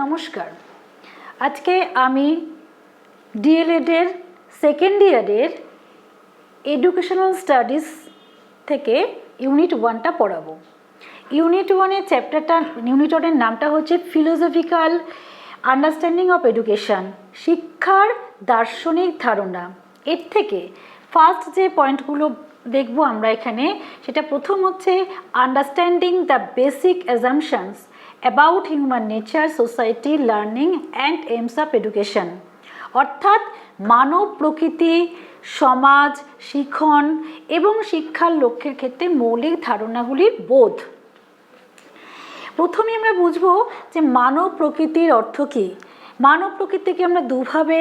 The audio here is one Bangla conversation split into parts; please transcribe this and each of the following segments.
নমস্কার। আজকে আমি ডিএলএডের সেকেন্ড ইয়ারের এডুকেশনাল স্টাডিজ থেকে ইউনিট 1টা পড়াবো। ইউনিট 1-এর ইউনিট 1-এর নামটা হচ্ছে ফিলোসফিক্যাল আন্ডারস্ট্যান্ডিং অফ এডুকেশন, শিক্ষার দার্শনিক ধারণা। এর থেকে ফার্স্ট যে পয়েন্টগুলো দেখব আমরা এখানে, সেটা প্রথম হচ্ছে understanding the basic assumptions about human nature, society, learning and AIIMS of education. অর্থাৎ মানব প্রকৃতি, সমাজ, শিখন এবং শিক্ষার লক্ষ্যের ক্ষেত্রে মৌলিক ধারণাগুলির বোধ। প্রথমে আমরা বুঝব যে মানব প্রকৃতির অর্থ কী। মানব প্রকৃতিকে আমরা দুভাবে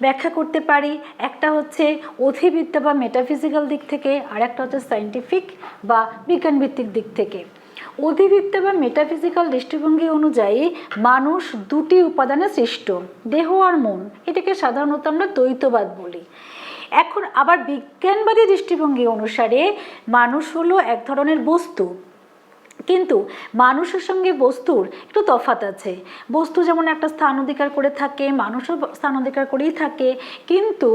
ব্যাখ্যা করতে পারি। একটা হচ্ছে অধিবিদ্যা বা মেটাফিজিক্যাল দিক থেকে, আর একটা হচ্ছে সায়েন্টিফিক বা বিজ্ঞানভিত্তিক দিক থেকে। অধিবিদ্যা বা মেটাফিজিক্যাল দৃষ্টিভঙ্গি অনুযায়ী মানুষ দুটি উপাদানে সৃষ্ট, দেহ আর মন। এটাকে সাধারণত আমরা দ্বৈতবাদ বলি। এখন আবার বিজ্ঞানবাদী দৃষ্টিভঙ্গি অনুসারে মানুষ হলো এক ধরনের বস্তু, কিন্তু মানুষের সঙ্গে বস্তুর একটু তফাৎ আছে। বস্তু যেমন একটা স্থান অধিকার করে থাকে, মানুষও স্থান অধিকার করেই থাকে, কিন্তু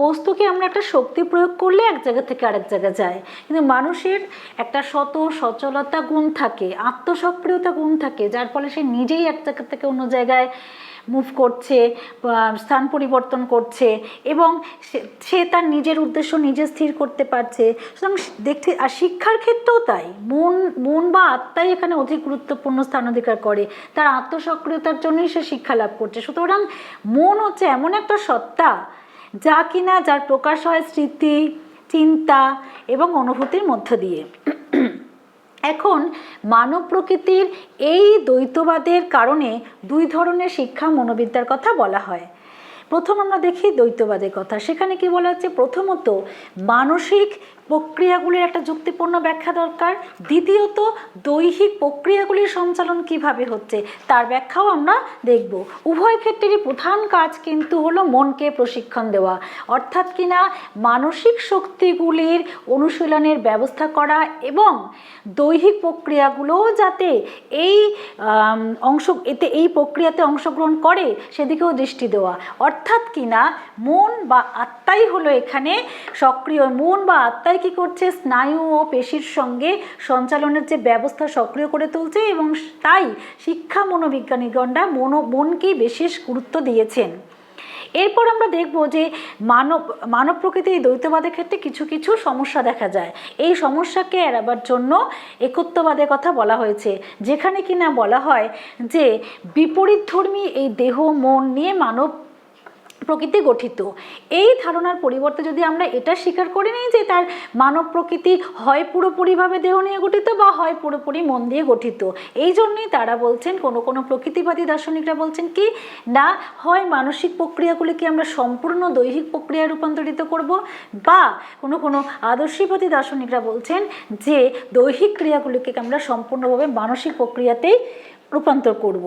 বস্তুকে আমরা একটা শক্তি প্রয়োগ করলে এক জায়গা থেকে আরেক জায়গায় যায়। কিন্তু মানুষের একটা সচলতা গুণ থাকে, আত্মসক্রিয়তা গুণ থাকে, যার ফলে সে নিজেই এক জায়গা থেকে অন্য জায়গায় মুভ করছে, স্থান পরিবর্তন করছে এবং সে তার নিজের উদ্দেশ্য নিজে স্থির করতে পারছে। সুতরাং দেখতে, আর শিক্ষার ক্ষেত্রেও তাই। মন বা আত্মাই এখানে অধিক গুরুত্বপূর্ণ স্থান অধিকার করে, তার আত্মসক্রিয়তার জন্যই সে শিক্ষা লাভ করছে। সুতরাং মন হচ্ছে এমন একটা সত্তা যা কিনা যার প্রকাশ হয় স্মৃতি, চিন্তা এবং অনুভূতির মধ্য দিয়ে। এখন মানব প্রকৃতির এই দ্বৈতবাদের কারণে দুই ধরনের শিক্ষা মনোবিদ্যার কথা বলা হয়। প্রথম আমরা দেখি দ্বৈতবাদের কথা। সেখানে কি বলা হচ্ছে, প্রথমত মানসিক প্রক্রিয়াগুলির একটা যুক্তিপূর্ণ ব্যাখ্যা দরকার। দ্বিতীয়ত দৈহিক প্রক্রিয়াগুলির সঞ্চালন কিভাবে হচ্ছে তার ব্যাখ্যাও আমরা দেখব। উভয় ক্ষেত্রেরই প্রধান কাজ কিন্তু হলো মনকে প্রশিক্ষণ দেওয়া, অর্থাৎ কিনা মানসিক শক্তিগুলির অনুশীলনের ব্যবস্থা করা এবং দৈহিক প্রক্রিয়াগুলোও যাতে এই প্রক্রিয়াতে অংশগ্রহণ করে সেদিকেও দৃষ্টি দেওয়া। অর্থাৎ কিনা মন বা আত্মাই হলো এখানে সক্রিয়। মন বা আত্মাই কি করছে, স্নায়ু ও পেশির সঙ্গে সঞ্চালনের যে ব্যবস্থা সক্রিয় করে তুলছে, এবং তাই শিক্ষা মনোবিজ্ঞানীগণরা মনকেই বিশেষ গুরুত্ব দিয়েছেন। এরপর আমরা দেখব যে মানব প্রকৃতির দ্বৈতবাদের ক্ষেত্রে কিছু কিছু সমস্যা দেখা যায়। এই সমস্যাকে এড়াবার জন্য একত্ববাদের কথা বলা হয়েছে, যেখানে কিনা বলা হয় যে বিপরীতধর্মী এই দেহ মন নিয়ে মানব প্রকৃতি গঠিত। এই ধারণার পরিবর্তে যদি আমরা এটা স্বীকার করে নিই যে তার মানব প্রকৃতি হয় পুরোপুরিভাবে দেহ নিয়ে গঠিত বা হয় পুরোপুরি মন দিয়ে গঠিত। এই জন্যই তারা বলছেন, কোনো প্রকৃতিবাদী দার্শনিকরা বলছেন কি না, হয় মানসিক প্রক্রিয়াগুলিকে আমরা সম্পূর্ণ দৈহিক প্রক্রিয়ায় রূপান্তরিত করব, বা কোনো আদর্শবাদী দার্শনিকরা বলছেন যে দৈহিক ক্রিয়াগুলিকে আমরা সম্পূর্ণভাবে মানসিক প্রক্রিয়াতেই রূপান্তর করব।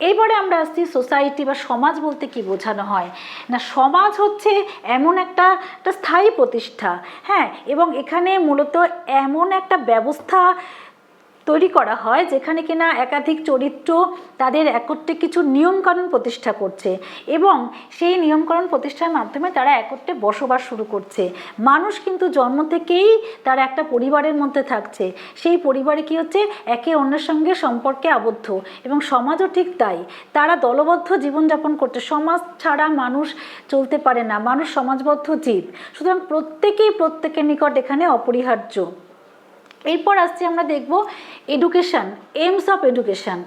এইবারে আমরা আসছি সোসাইটি বা সমাজ বলতে কি বোঝানো হয়। না, সমাজ হচ্ছে এমন একটা স্থায়ী প্রতিষ্ঠা, হ্যাঁ, এবং এখানে মূলত এমন একটা ব্যবস্থা তৈরি করা হয় যেখানে কিনা একাধিক চরিত্র তাদের একত্রে কিছু নিয়মকানুন প্রতিষ্ঠা করছে, এবং সেই নিয়মকানুন প্রতিষ্ঠার মাধ্যমে তারা একত্রে বসবাস শুরু করছে। মানুষ কিন্তু জন্ম থেকেই তারা একটা পরিবারের মধ্যে থাকছে। সেই পরিবারে কি হচ্ছে, একে অন্যের সঙ্গে সম্পর্কে আবদ্ধ, এবং সমাজও ঠিক তাই। তারা দলবদ্ধ জীবনযাপন করছে। সমাজ ছাড়া মানুষ চলতে পারে না, মানুষ সমাজবদ্ধ জীব। সুতরাং প্রত্যেকের নিকট এখানে অপরিহার্য। এরপর আসছে আমরা দেখব এডুকেশন, এইমস অফ এডুকেশন।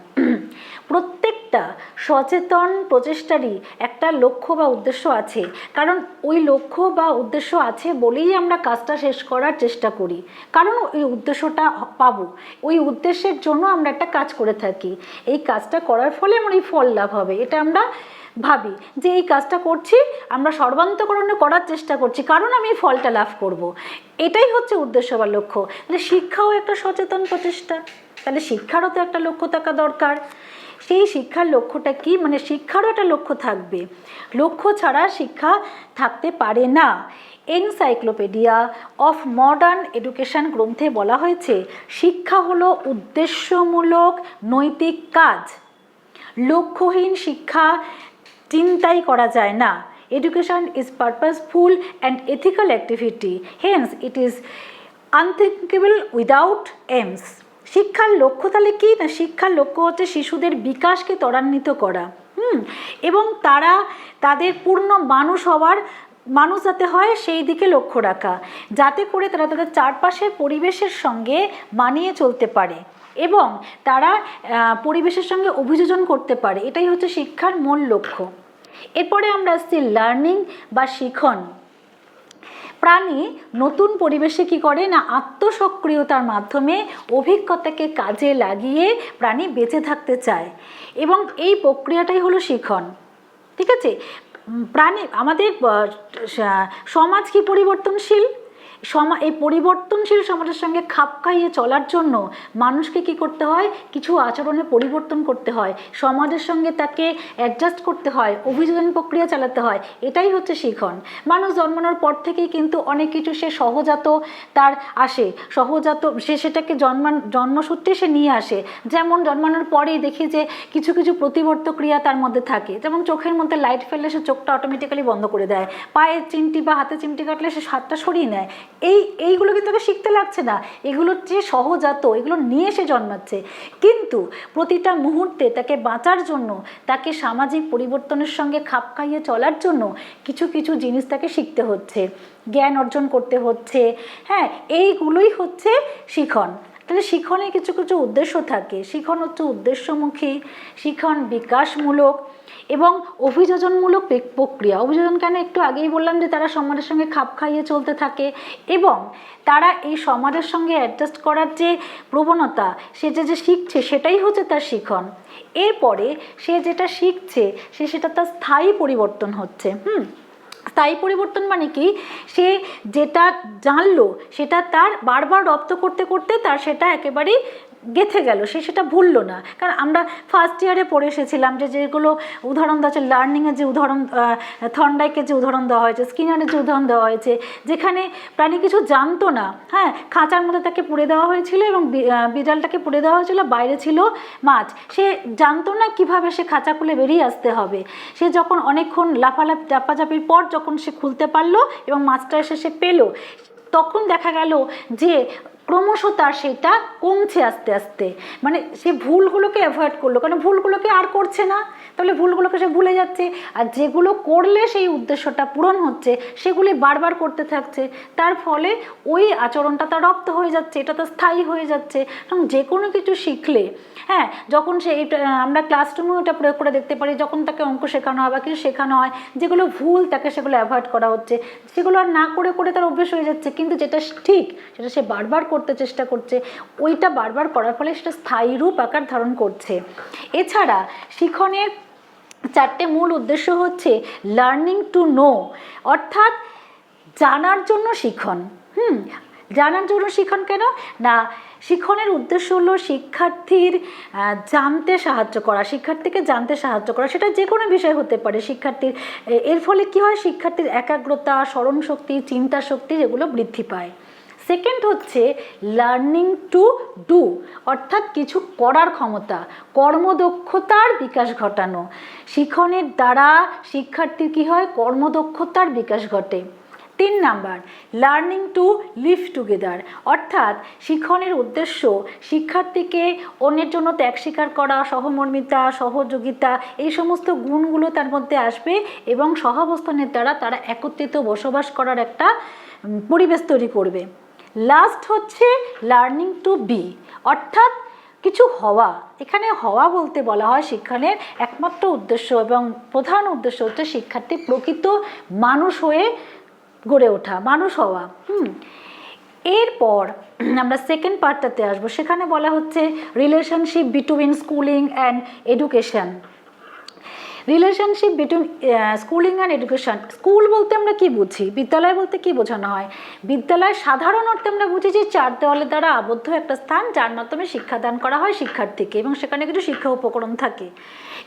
প্রত্যেকটা সচেতন প্রচেষ্টারই একটা লক্ষ্য বা উদ্দেশ্য আছে, কারণ ওই লক্ষ্য বা উদ্দেশ্য আছে বলেই আমরা কাজটা শেষ করার চেষ্টা করি, কারণ ওই উদ্দেশ্যটা পাবো, ওই উদ্দেশ্যের জন্য আমরা একটা কাজ করে থাকি। এই কাজটা করার ফলে আমার এই ফল লাভ হবে, এটা আমরা ভাবি যে এই কাজটা করছি, আমরা সর্বান্তকরণে করার চেষ্টা করছি কারণ আমি ফলটা লাভ করব। এটাই হচ্ছে উদ্দেশ্য বা লক্ষ্য। তাহলে শিক্ষাও একটা সচেতন প্রচেষ্টা, তাহলে শিক্ষারও তো একটা লক্ষ্য থাকা দরকার। সেই শিক্ষার লক্ষ্যটা কি, মানে শিক্ষারও একটা লক্ষ্য থাকবে, লক্ষ্য ছাড়া শিক্ষা থাকতে পারে না। এনসাইক্লোপিডিয়া অফ মডার্ন এডুকেশন গ্রন্থে বলা হয়েছে, শিক্ষা হলো উদ্দেশ্যমূলক নৈতিক কাজ। লক্ষ্যহীন শিক্ষা চিন্তাই করা যায় না। Education is purposeful and ethical activity, hence it is unthinkable without aims. শিক্ষার লক্ষ্য তাহলে কি না, শিক্ষার লক্ষ্য হচ্ছে শিশুদের বিকাশকে ত্বরান্বিত করা, এবং তারা তাদের পূর্ণ মানুষ যাতে হয় সেই দিকে লক্ষ্য রাখা, যাতে করে তারা তাদের চারপাশের পরিবেশের সঙ্গে মানিয়ে চলতে পারে এবং তারা পরিবেশের সঙ্গে অভিযোজন করতে পারে। এটাই হচ্ছে শিক্ষার মূল লক্ষ্য। এরপরে আমরা আসছি লার্নিং বা শিখন। প্রাণী নতুন পরিবেশে কি করে না, আত্মসক্রিয়তার মাধ্যমে অভিজ্ঞতাকে কাজে লাগিয়ে প্রাণী বেঁচে থাকতে চায়, এবং এই প্রক্রিয়াটাই হলো শিখন। ঠিক আছে, প্রাণী আমাদের সমাজ কি পরিবর্তনশীল, এই পরিবর্তনশীল সমাজের সঙ্গে খাপ খাইয়ে চলার জন্য মানুষকে কি করতে হয়, কিছু আচরণে পরিবর্তন করতে হয়, সমাজের সঙ্গে তাকে অ্যাডজাস্ট করতে হয়, অভিযোজন প্রক্রিয়া চালাতে হয়। এটাই হচ্ছে শিখন। মানুষ জন্মানোর পর থেকেই কিন্তু অনেক কিছু সে সহজাত তার আসে, সহজাত সে সেটাকে জন্মসূত্রে সে নিয়ে আসে। যেমন জন্মানোর পরেই দেখি যে কিছু কিছু প্রতিবর্ত ক্রিয়া তার মধ্যে থাকে, যেমন চোখের মধ্যে লাইট ফেললে সে চোখটা অটোমেটিক্যালি বন্ধ করে দেয়, পায়ের চিমটি বা হাতে চিমটি কাটলে সে হাতটা সরিয়ে নেয়। এইগুলো কিন্তু তাকে শিখতে লাগছে না, এগুলো যে সহজাত, এগুলো নিয়ে সে জন্মাচ্ছে। কিন্তু প্রতিটা মুহূর্তে তাকে বাঁচার জন্য, তাকে সামাজিক পরিবর্তনের সঙ্গে খাপ খাইয়ে চলার জন্য কিছু কিছু জিনিস তাকে শিখতে হচ্ছে, জ্ঞান অর্জন করতে হচ্ছে। হ্যাঁ, এইগুলোই হচ্ছে শিখন। তাহলে শিখনের কিছু কিছু উদ্দেশ্য থাকে। শিখন হচ্ছে উদ্দেশ্যমুখী, শিখন বিকাশমূলক এবং অভিযোজনমূলক প্রক্রিয়া। অভিযোজন কেন, একটু আগেই বললাম যে তারা সমাজের সঙ্গে খাপ খাইয়ে চলতে থাকে এবং তারা এই সমাজের সঙ্গে অ্যাডজাস্ট করার যে প্রবণতা, সে যে শিখছে সেটাই হচ্ছে তার শিখন। এরপরে সে যেটা শিখছে সেটা তার স্থায়ী পরিবর্তন হচ্ছে। স্থায়ী পরিবর্তন মানে কি, সে যেটা জানলো সেটা তার বারবার রপ্ত করতে করতে তার সেটা একেবারেই গেঁথে গেল, সে সেটা ভুললো না। কারণ আমরা ফার্স্ট ইয়ারে পড়ে এসেছিলাম যে যেগুলো উদাহরণ দেওয়া হচ্ছে, লার্নিংয়ের যে উদাহরণ, থর্নডাইকের যে উদাহরণ দেওয়া হয়েছে, স্কিনারের যে উদাহরণ দেওয়া হয়েছে, যেখানে প্রাণী কিছু জানতো না, হ্যাঁ, খাঁচার মধ্যে তাকে পুড়ে দেওয়া হয়েছিল এবং বিড়ালটাকে পুড়ে দেওয়া হয়েছিল, বাইরে ছিল মাছ। সে জানতো না কিভাবে সে খাঁচা খুলে বেরিয়ে আসতে হবে। সে যখন অনেকক্ষণ লাফালাফির পর যখন সে খুলতে পারলো এবং মাছটা এসে সে পেলো, তখন দেখা গেল যে ক্রমশ তার সেটা কমছে আস্তে আস্তে। মানে সে ভুলগুলোকে অ্যাভয়েড করলো, কারণ ভুলগুলোকে আর করছে না, তাহলে ভুলগুলোকে সে ভুলে যাচ্ছে। আর যেগুলো করলে সেই উদ্দেশ্যটা পূরণ হচ্ছে সেগুলি বারবার করতে থাকছে, তার ফলে ওই আচরণটা তার রপ্ত হয়ে যাচ্ছে, এটা তো স্থায়ী হয়ে যাচ্ছে। এবং যে কোনো কিছু শিখলে, হ্যাঁ, যখন সে আমরা ক্লাসরুমেও এটা প্রয়োগ করে দেখতে পারি, যখন তাকে অঙ্ক শেখানো হয় বা কিছু শেখানো হয়, যেগুলো ভুল তাকে সেগুলো অ্যাভয়েড করা হচ্ছে, সেগুলো আর না করে করে তার অভ্যেস হয়ে যাচ্ছে। কিন্তু যেটা ঠিক সেটা সে বারবার করতে চেষ্টা করছে, ওইটা বারবার করার ফলে সেটা স্থায়ী রূপ আকার ধারণ করছে। এছাড়া শিখনের চারটে মূল উদ্দেশ্য হচ্ছে লার্নিং টু নো, অর্থাৎ জানার জন্য শিখন। জানার জন্য শিখন কেন না, শিখনের উদ্দেশ্য হলো শিক্ষার্থীর জানতে সাহায্য করা, শিক্ষার্থীকে জানতে সাহায্য করা। সেটা যে কোনো বিষয় হতে পারে শিক্ষার্থীর। এর ফলে কি হয়, শিক্ষার্থীর একাগ্রতা, স্মরণশক্তি, চিন্তা শক্তি যেগুলো বৃদ্ধি পায়। সেকেন্ড হচ্ছে লার্নিং টু ডু, অর্থাৎ কিছু করার ক্ষমতা, কর্মদক্ষতার বিকাশ ঘটানো। শিখনের দ্বারা শিক্ষার্থীর কি হয়, কর্মদক্ষতার বিকাশ ঘটে। 3 number learning to live together, অর্থাৎ শিখনের উদ্দেশ্য শিক্ষার্থীকে অন্যের জন্য ত্যাগ স্বীকার করা, সহমর্মিতা, সহযোগিতা, এই সমস্ত গুণগুলো তার মধ্যে আসবে এবং সহাবস্থানের দ্বারা তারা একত্রিত বসবাস করার একটা পরিবেশ তৈরি করবে। লাস্ট হচ্ছে লার্নিং টু বি, অর্থাৎ কিছু হওয়া। এখানে হওয়া বলতে বলা হয় শিক্ষণের একমাত্র উদ্দেশ্য এবং প্রধান উদ্দেশ্য হচ্ছে শিক্ষার্থী প্রকৃত মানুষ হয়ে গড়ে ওঠা, মানুষ হওয়া। এরপর আমরা সেকেন্ড পার্টটাতে আসবো, সেখানে বলা হচ্ছে relationship between schooling and education. Relationship between schooling and education. School বলতে আমরা কি বুঝি, বিদ্যালয় বলতে কি বোঝানো হয়? বিদ্যালয় সাধারণ অর্থে আমরা বুঝি যে 4 দেওয়ালের দ্বারা আবদ্ধ একটা স্থান, যার মাধ্যমে শিক্ষাদান করা হয় শিক্ষার্থীকে এবং সেখানে কিছু শিক্ষা উপকরণ থাকে।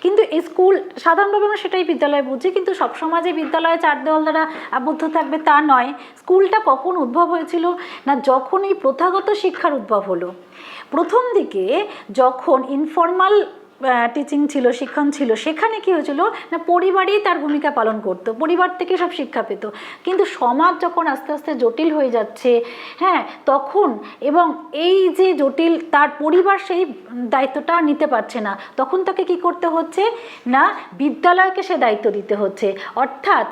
কিন্তু এই স্কুল সাধারণভাবে আমরা সেটাই বিদ্যালয় বুঝি, কিন্তু সবসময় যে বিদ্যালয়ে 4 দেওয়াল দ্বারা আবদ্ধ থাকবে তা নয়। স্কুলটা কখন উদ্ভব হয়েছিল না, যখন এই প্রথাগত শিক্ষার উদ্ভব হলো। প্রথম দিকে যখন ইনফর্মাল টিচিং ছিল, শিক্ষণ ছিল, সেখানে কী হয়েছিল না পরিবারই তার ভূমিকা পালন করতো, পরিবার থেকে সব শিক্ষা পেত। কিন্তু সমাজ যখন আস্তে আস্তে জটিল হয়ে যাচ্ছে, হ্যাঁ, তখন এবং এই যে জটিল, তার পরিবার সেই দায়িত্বটা নিতে পারছে না, তখন তাকে কি করতে হচ্ছে না বিদ্যালয়কে সে দায়িত্ব দিতে হচ্ছে। অর্থাৎ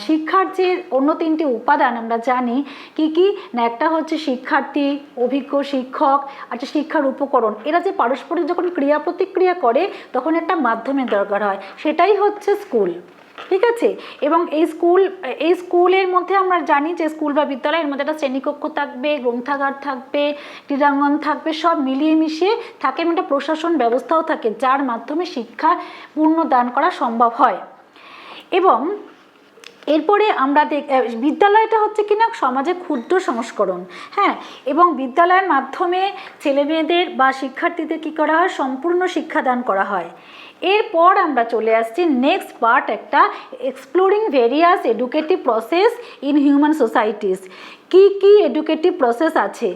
শিক্ষার যে অন্য তিনটি উপাদান আমরা জানি কি কি না, একটা হচ্ছে শিক্ষার্থী, অভিজ্ঞ শিক্ষক, আর শিক্ষার উপকরণ। এরা যে পারস্পরিক যখন ক্রিয়া প্রতিক্রিয়া করে তখন একটা মাধ্যমের দরকার হয়, সেটাই হচ্ছে স্কুল। ঠিক আছে, এবং এই স্কুলের মধ্যে আমরা জানি যে স্কুল বা বিদ্যালয়ের মধ্যে একটা শ্রেণীকক্ষ থাকবে, গ্রন্থাগার থাকবে, ক্রীড়াঙ্গন থাকবে, সব মিলিয়ে মিশিয়ে থাকে, এবং একটা প্রশাসন ব্যবস্থাও থাকে যার মাধ্যমে শিক্ষা পূর্ণ দান করা সম্ভব হয়। এবং এরপরে আমরা বিদ্যালয়টা হচ্ছে কিনা সমাজের ক্ষুদ্র সংস্করণ, হ্যাঁ, এবং বিদ্যালয়ের মাধ্যমে ছেলেমেয়েদের বা শিক্ষার্থীদের কী করা হয় সম্পূর্ণ শিক্ষাদান করা হয়। এরপর আমরা চলে আসছি নেক্সট পার্ট, একটা exploring various educative process in human societies. কি কি এডুকেটিভ প্রসেস আছে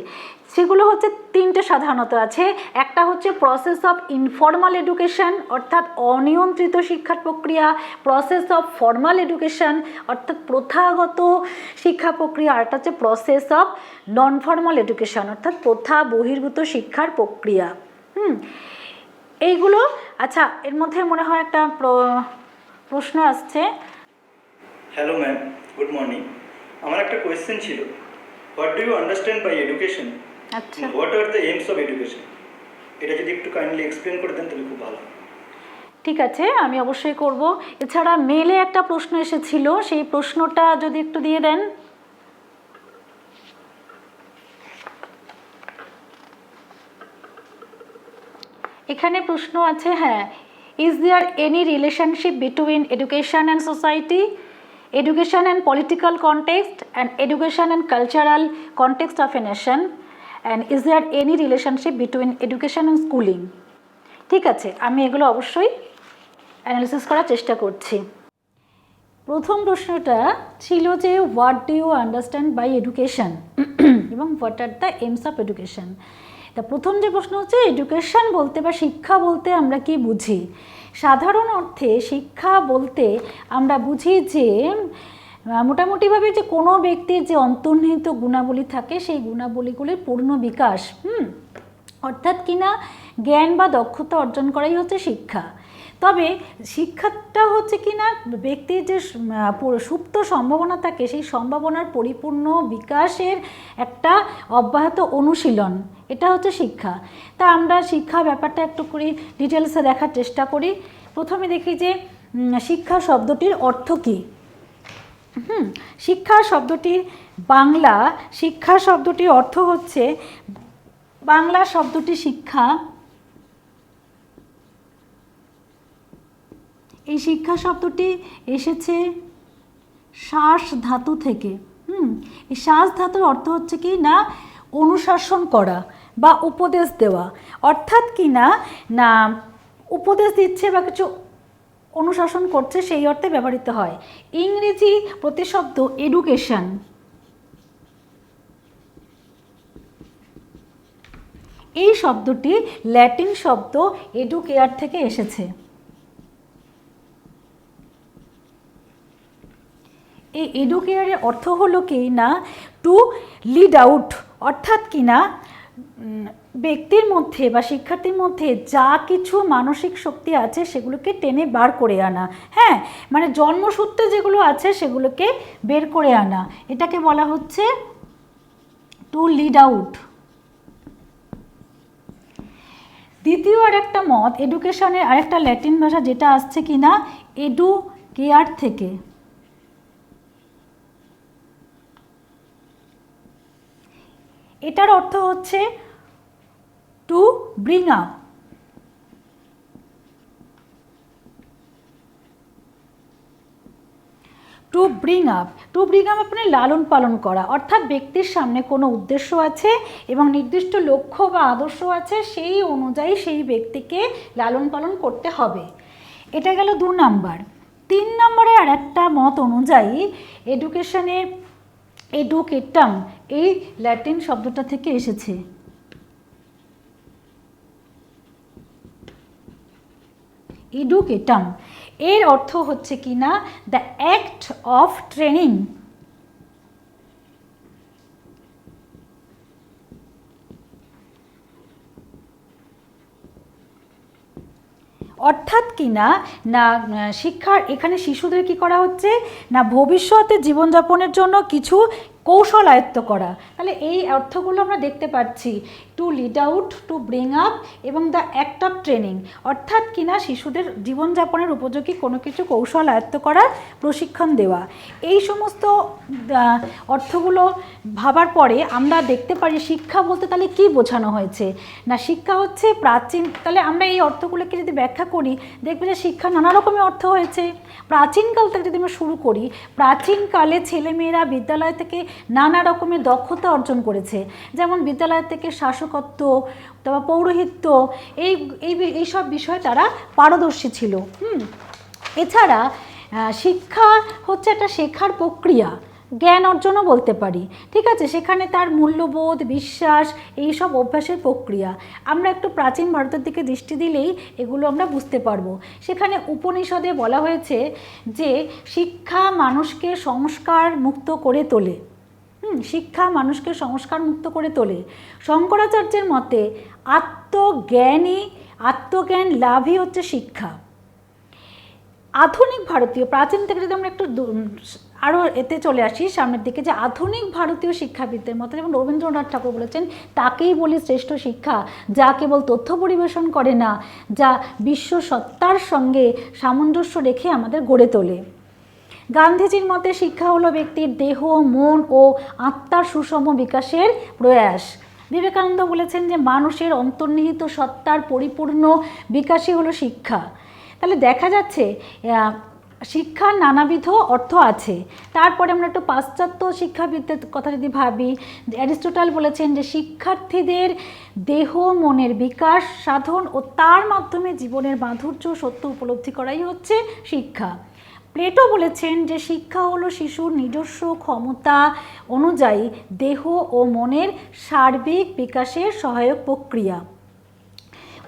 সেগুলো হচ্ছে তিনটে সাধারণত আছে। একটা হচ্ছে প্রসেস অফ ইনফর্মাল এডুকেশন অর্থাৎ অনিয়ন্ত্রিত শিক্ষার প্রক্রিয়া, প্রসেস অফ ফর্মাল এডুকেশন অর্থাৎ প্রথাগত শিক্ষা প্রক্রিয়া, আর একটা হচ্ছে process of non formal education অর্থাৎ প্রথা বহির্ভূত শিক্ষার প্রক্রিয়া। এইগুলো আচ্ছা, এর মধ্যে মনে হয় একটা প্রশ্ন আসছে। Hello ma'am, good morning. আমার একটা কোয়েশ্চেন ছিল, what do you understand by education? আচ্ছা, what are the aims of education? এটা যদি একটু কাইন্ডলি এক্সপ্লেন করে দেন তাহলে খুব ভালো। ঠিক আছে, আমি অবশ্যই করব। এছাড়া মেলে একটা প্রশ্ন এসেছিল, সেই প্রশ্নটা যদি একটু দিয়ে দেন। এখানে প্রশ্ন আছে, হ্যাঁ, is there any relationship between education and society, education and political context, and education and cultural context of a nation, and is there any relationship between education and schooling? ঠিক আছে, আমি এগুলো অবশ্যই অ্যানালিসিস করার চেষ্টা করছি। প্রথম প্রশ্নটা ছিল যে what do you understand by education এবং what are the aims of education. তা প্রথম যে প্রশ্ন হচ্ছে এডুকেশন বলতে বা শিক্ষা বলতে আমরা কি বুঝি। সাধারণ অর্থে শিক্ষা বলতে আমরা বুঝি যে মোটামুটিভাবে যে কোনো ব্যক্তির যে অন্তর্নিহিত গুণাবলী থাকে সেই গুণাবলীগুলির পূর্ণ বিকাশ, অর্থাৎ কিনা জ্ঞান বা দক্ষতা অর্জন করাই হচ্ছে শিক্ষা। তবে শিক্ষাটা হচ্ছে কিনা ব্যক্তির যে সুপ্ত সম্ভাবনা থাকে সেই সম্ভাবনার পরিপূর্ণ বিকাশের একটা অব্যাহত অনুশীলন, এটা হচ্ছে শিক্ষা। তা আমরা শিক্ষা ব্যাপারটা একটু করে ডিটেলসে দেখার চেষ্টা করি। প্রথমে দেখি যে শিক্ষা শব্দটির অর্থ কী। শিক্ষা শব্দটির বাংলা শিক্ষা শব্দটির অর্থ হচ্ছে, বাংলা শব্দটি শিক্ষা, এই শিক্ষা শব্দটি এসেছে শ্বাস ধাতু থেকে। এই শ্বাস ধাতুর অর্থ হচ্ছে কি না অনুশাসন করা বা উপদেশ দেওয়া, অর্থাৎ কি না না উপদেশ দিচ্ছে বা কিছু অনুশাসন করছে সেই অর্থে ব্যবহৃত হয়। ইংরেজি প্রতিশব্দ এডুকেশন, এই শব্দটি ল্যাটিন শব্দ এডুকেয়ার থেকে এসেছে। এই এডুকেয়ারের অর্থ হলো কি না টু লিড আউট, অর্থাৎ কি না ব্যক্তির মধ্যে বা শিক্ষার্থীর মধ্যে যা কিছু মানসিক শক্তি আছে সেগুলোকে টেনে বার করে আনা, হ্যাঁ, মানে জন্মসূত্রে যেগুলো আছে সেগুলোকে বের করে আনা, এটাকে বলা হচ্ছে টু লিড আউট। দ্বিতীয় আরেকটা মত এডুকেশনের আরেকটা ল্যাটিন ভাষা যেটা আসছে কি না এডুকেয়ার থেকে, এটার অর্থ হচ্ছে to bring up. To bring up মানে লালন পালন করা, অর্থাৎ ব্যক্তির সামনে কোনো উদ্দেশ্য আছে এবং নির্দিষ্ট লক্ষ্য বা আদর্শ আছে, সেই অনুযায়ী সেই ব্যক্তিকে লালন পালন করতে হবে। এটা গেল 2 নাম্বার। 3 নম্বরে আর একটা মত অনুযায়ী এডুকেশনের এডুকেটাম এই ল্যাটিন শব্দটা থেকে এসেছে। এডুকেটাম এর অর্থ হচ্ছে কি না দ্য অ্যাক্ট অফ ট্রেনিং। অর্থাৎ কি না না শিক্ষার এখানে শিশুদের কি করা হচ্ছে না ভবিষ্যতে জীবনযাপনের জন্য কিছু কৌশল আয়ত্ত করা। তাহলে এই অর্থগুলো আমরা দেখতে পাচ্ছি, to lead out, to bring up এবং দ্য অ্যাক্ট অফ ট্রেনিং। অর্থাৎ কি না শিশুদের জীবনযাপনের উপযোগী কোনো কিছু কৌশল আয়ত্ত করার প্রশিক্ষণ দেওয়া। এই সমস্ত অর্থগুলো ভাবার পরে আমরা দেখতে পারি শিক্ষা বলতে তাহলে কী বোঝানো হয়েছে না শিক্ষা হচ্ছে প্রাচীন। তাহলে আমরা এই অর্থগুলোকে যদি ব্যাখ্যা করি দেখবে যে শিক্ষা নানা রকমের অর্থ হয়েছে। প্রাচীনকাল থেকে যদি আমরা শুরু করি, প্রাচীনকালে ছেলেমেয়েরা বিদ্যালয় থেকে নানা রকমের দক্ষতা অর্জন করেছে, যেমন বিদ্যালয় থেকে শাসকত্ব, তারপর পৌরোহিত্য, এইসব বিষয়ে তারা পারদর্শী ছিল। এছাড়া শিক্ষা হচ্ছে একটা শেখার প্রক্রিয়া, জ্ঞান অর্জনও বলতে পারি, ঠিক আছে। সেখানে তার মূল্যবোধ, বিশ্বাস, এইসব অভ্যাসের প্রক্রিয়া। আমরা একটু প্রাচীন ভারতের দিকে দৃষ্টি দিলেই এগুলো আমরা বুঝতে পারবো। সেখানে উপনিষদে বলা হয়েছে যে শিক্ষা মানুষকে সংস্কার মুক্ত করে তোলে। শিক্ষা মানুষকে সংস্কার মুক্ত করে তোলে। শঙ্করাচার্যের মতে আত্মজ্ঞান লাভই হচ্ছে শিক্ষা। আধুনিক ভারতীয়, প্রাচীন থেকে যদি আমরা একটু আরও এতে চলে আসি সামনের দিকে, যে আধুনিক ভারতীয় শিক্ষাবিদদের মতে, যেমন রবীন্দ্রনাথ ঠাকুর বলেছেন, তাকেই বলি শ্রেষ্ঠ শিক্ষা যা কেবল তথ্য পরিবেশন করে না, যা বিশ্ব সত্তার সঙ্গে সামঞ্জস্য রেখে আমাদের গড়ে তোলে। গান্ধীজির মতে শিক্ষা হলো ব্যক্তির দেহ, মন ও আত্মার সুষম বিকাশের প্রয়াস। বিবেকানন্দ বলেছেন যে মানুষের অন্তর্নিহিত সত্তার পরিপূর্ণ বিকাশই হলো শিক্ষা। তাহলে দেখা যাচ্ছে শিক্ষার নানাবিধ অর্থ আছে। তারপরে আমরা একটু পাশ্চাত্য শিক্ষাবিদদের কথা যদি ভাবি, অ্যারিস্টটল বলেছেন যে শিক্ষার্থীদের দেহ মনের বিকাশ সাধন ও তার মাধ্যমে জীবনের মাধুর্য সত্য উপলব্ধি করাই হচ্ছে শিক্ষা। প্লেটো বলেছেন যে শিক্ষা হলো শিশুর নিজস্ব ক্ষমতা অনুযায়ী দেহ ও মনের সার্বিক বিকাশের সহায়ক প্রক্রিয়া।